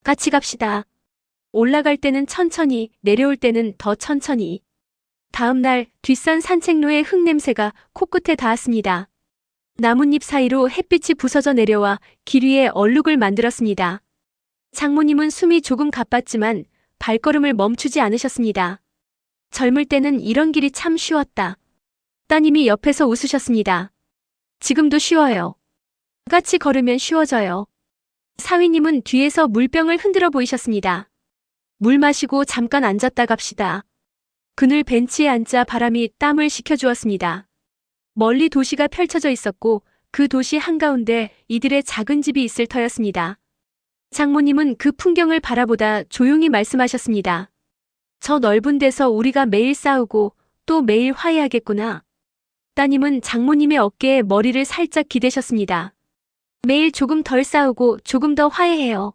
같이 갑시다. 올라갈 때는 천천히, 내려올 때는 더 천천히. 다음 날 뒷산 산책로의 흙냄새가 코끝에 닿았습니다. 나뭇잎 사이로 햇빛이 부서져 내려와 길 위에 얼룩을 만들었습니다. 장모님은 숨이 조금 가빴지만 발걸음을 멈추지 않으셨습니다. 젊을 때는 이런 길이 참 쉬웠다. 따님이 옆에서 웃으셨습니다. 지금도 쉬워요. 같이 걸으면 쉬워져요. 사위님은 뒤에서 물병을 흔들어 보이셨습니다. 물 마시고 잠깐 앉았다 갑시다. 그늘 벤치에 앉자 바람이 땀을 식혀주었습니다. 멀리 도시가 펼쳐져 있었고 그 도시 한가운데 이들의 작은 집이 있을 터였습니다. 장모님은 그 풍경을 바라보다 조용히 말씀하셨습니다. 저 넓은 데서 우리가 매일 싸우고 또 매일 화해하겠구나. 따님은 장모님의 어깨에 머리를 살짝 기대셨습니다. 매일 조금 덜 싸우고 조금 더 화해해요.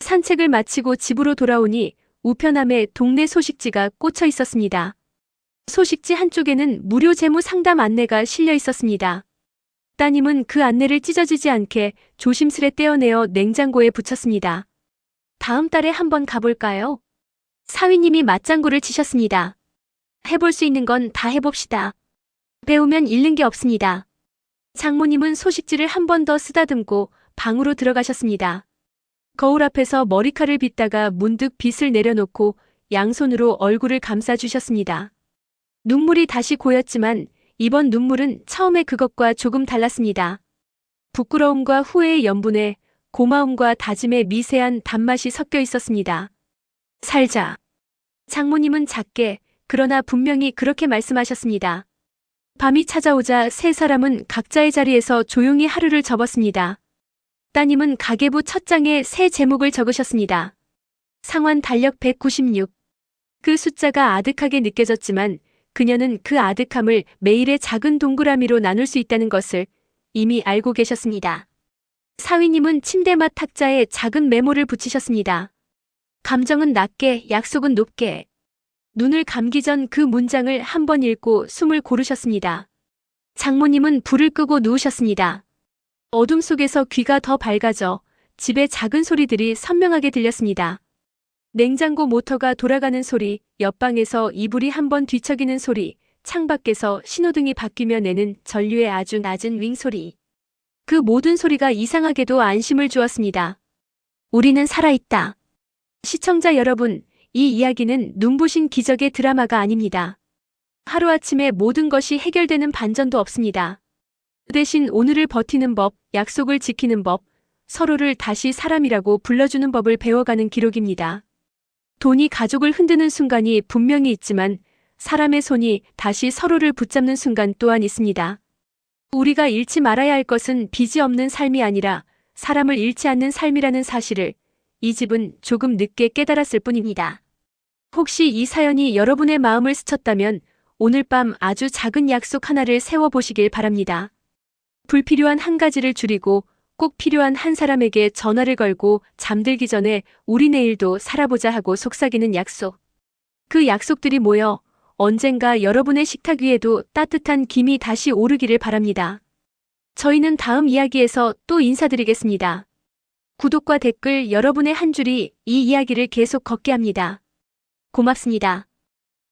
산책을 마치고 집으로 돌아오니 우편함에 동네 소식지가 꽂혀 있었습니다. 소식지 한쪽에는 무료 재무 상담 안내가 실려 있었습니다. 따님은 그 안내를 찢어지지 않게 조심스레 떼어내어 냉장고에 붙였습니다. 다음 달에 한번 가볼까요? 사위님이 맞장구를 치셨습니다. 해볼 수 있는 건 다 해봅시다. 배우면 잃는 게 없습니다. 장모님은 소식지를 한 번 더 쓰다듬고 방으로 들어가셨습니다. 거울 앞에서 머리칼을 빗다가 문득 빗을 내려놓고 양손으로 얼굴을 감싸주셨습니다. 눈물이 다시 고였지만 이번 눈물은 처음에 그것과 조금 달랐습니다. 부끄러움과 후회의 염분에 고마움과 다짐의 미세한 단맛이 섞여 있었습니다. 살자. 장모님은 작게, 그러나 분명히 그렇게 말씀하셨습니다. 밤이 찾아오자 세 사람은 각자의 자리에서 조용히 하루를 접었습니다. 따님은 가계부 첫 장에 새 제목을 적으셨습니다. 상환 달력 196. 그 숫자가 아득하게 느껴졌지만 그녀는 그 아득함을 매일의 작은 동그라미로 나눌 수 있다는 것을 이미 알고 계셨습니다. 사위님은 침대맡 탁자에 작은 메모를 붙이셨습니다. 감정은 낮게, 약속은 높게. 눈을 감기 전 그 문장을 한 번 읽고 숨을 고르셨습니다. 장모님은 불을 끄고 누우셨습니다. 어둠 속에서 귀가 더 밝아져 집의 작은 소리들이 선명하게 들렸습니다. 냉장고 모터가 돌아가는 소리, 옆방에서 이불이 한 번 뒤척이는 소리, 창밖에서 신호등이 바뀌며 내는 전류의 아주 낮은 윙 소리. 그 모든 소리가 이상하게도 안심을 주었습니다. 우리는 살아있다. 시청자 여러분, 이 이야기는 눈부신 기적의 드라마가 아닙니다. 하루아침에 모든 것이 해결되는 반전도 없습니다. 그 대신 오늘을 버티는 법, 약속을 지키는 법, 서로를 다시 사람이라고 불러주는 법을 배워가는 기록입니다. 돈이 가족을 흔드는 순간이 분명히 있지만 사람의 손이 다시 서로를 붙잡는 순간 또한 있습니다. 우리가 잃지 말아야 할 것은 빚이 없는 삶이 아니라 사람을 잃지 않는 삶이라는 사실을 이 집은 조금 늦게 깨달았을 뿐입니다. 혹시 이 사연이 여러분의 마음을 스쳤다면 오늘 밤 아주 작은 약속 하나를 세워보시길 바랍니다. 불필요한 한 가지를 줄이고 꼭 필요한 한 사람에게 전화를 걸고 잠들기 전에 우리 내일도 살아보자 하고 속삭이는 약속. 그 약속들이 모여 언젠가 여러분의 식탁 위에도 따뜻한 김이 다시 오르기를 바랍니다. 저희는 다음 이야기에서 또 인사드리겠습니다. 구독과 댓글 여러분의 한 줄이 이 이야기를 계속 걷게 합니다. 고맙습니다.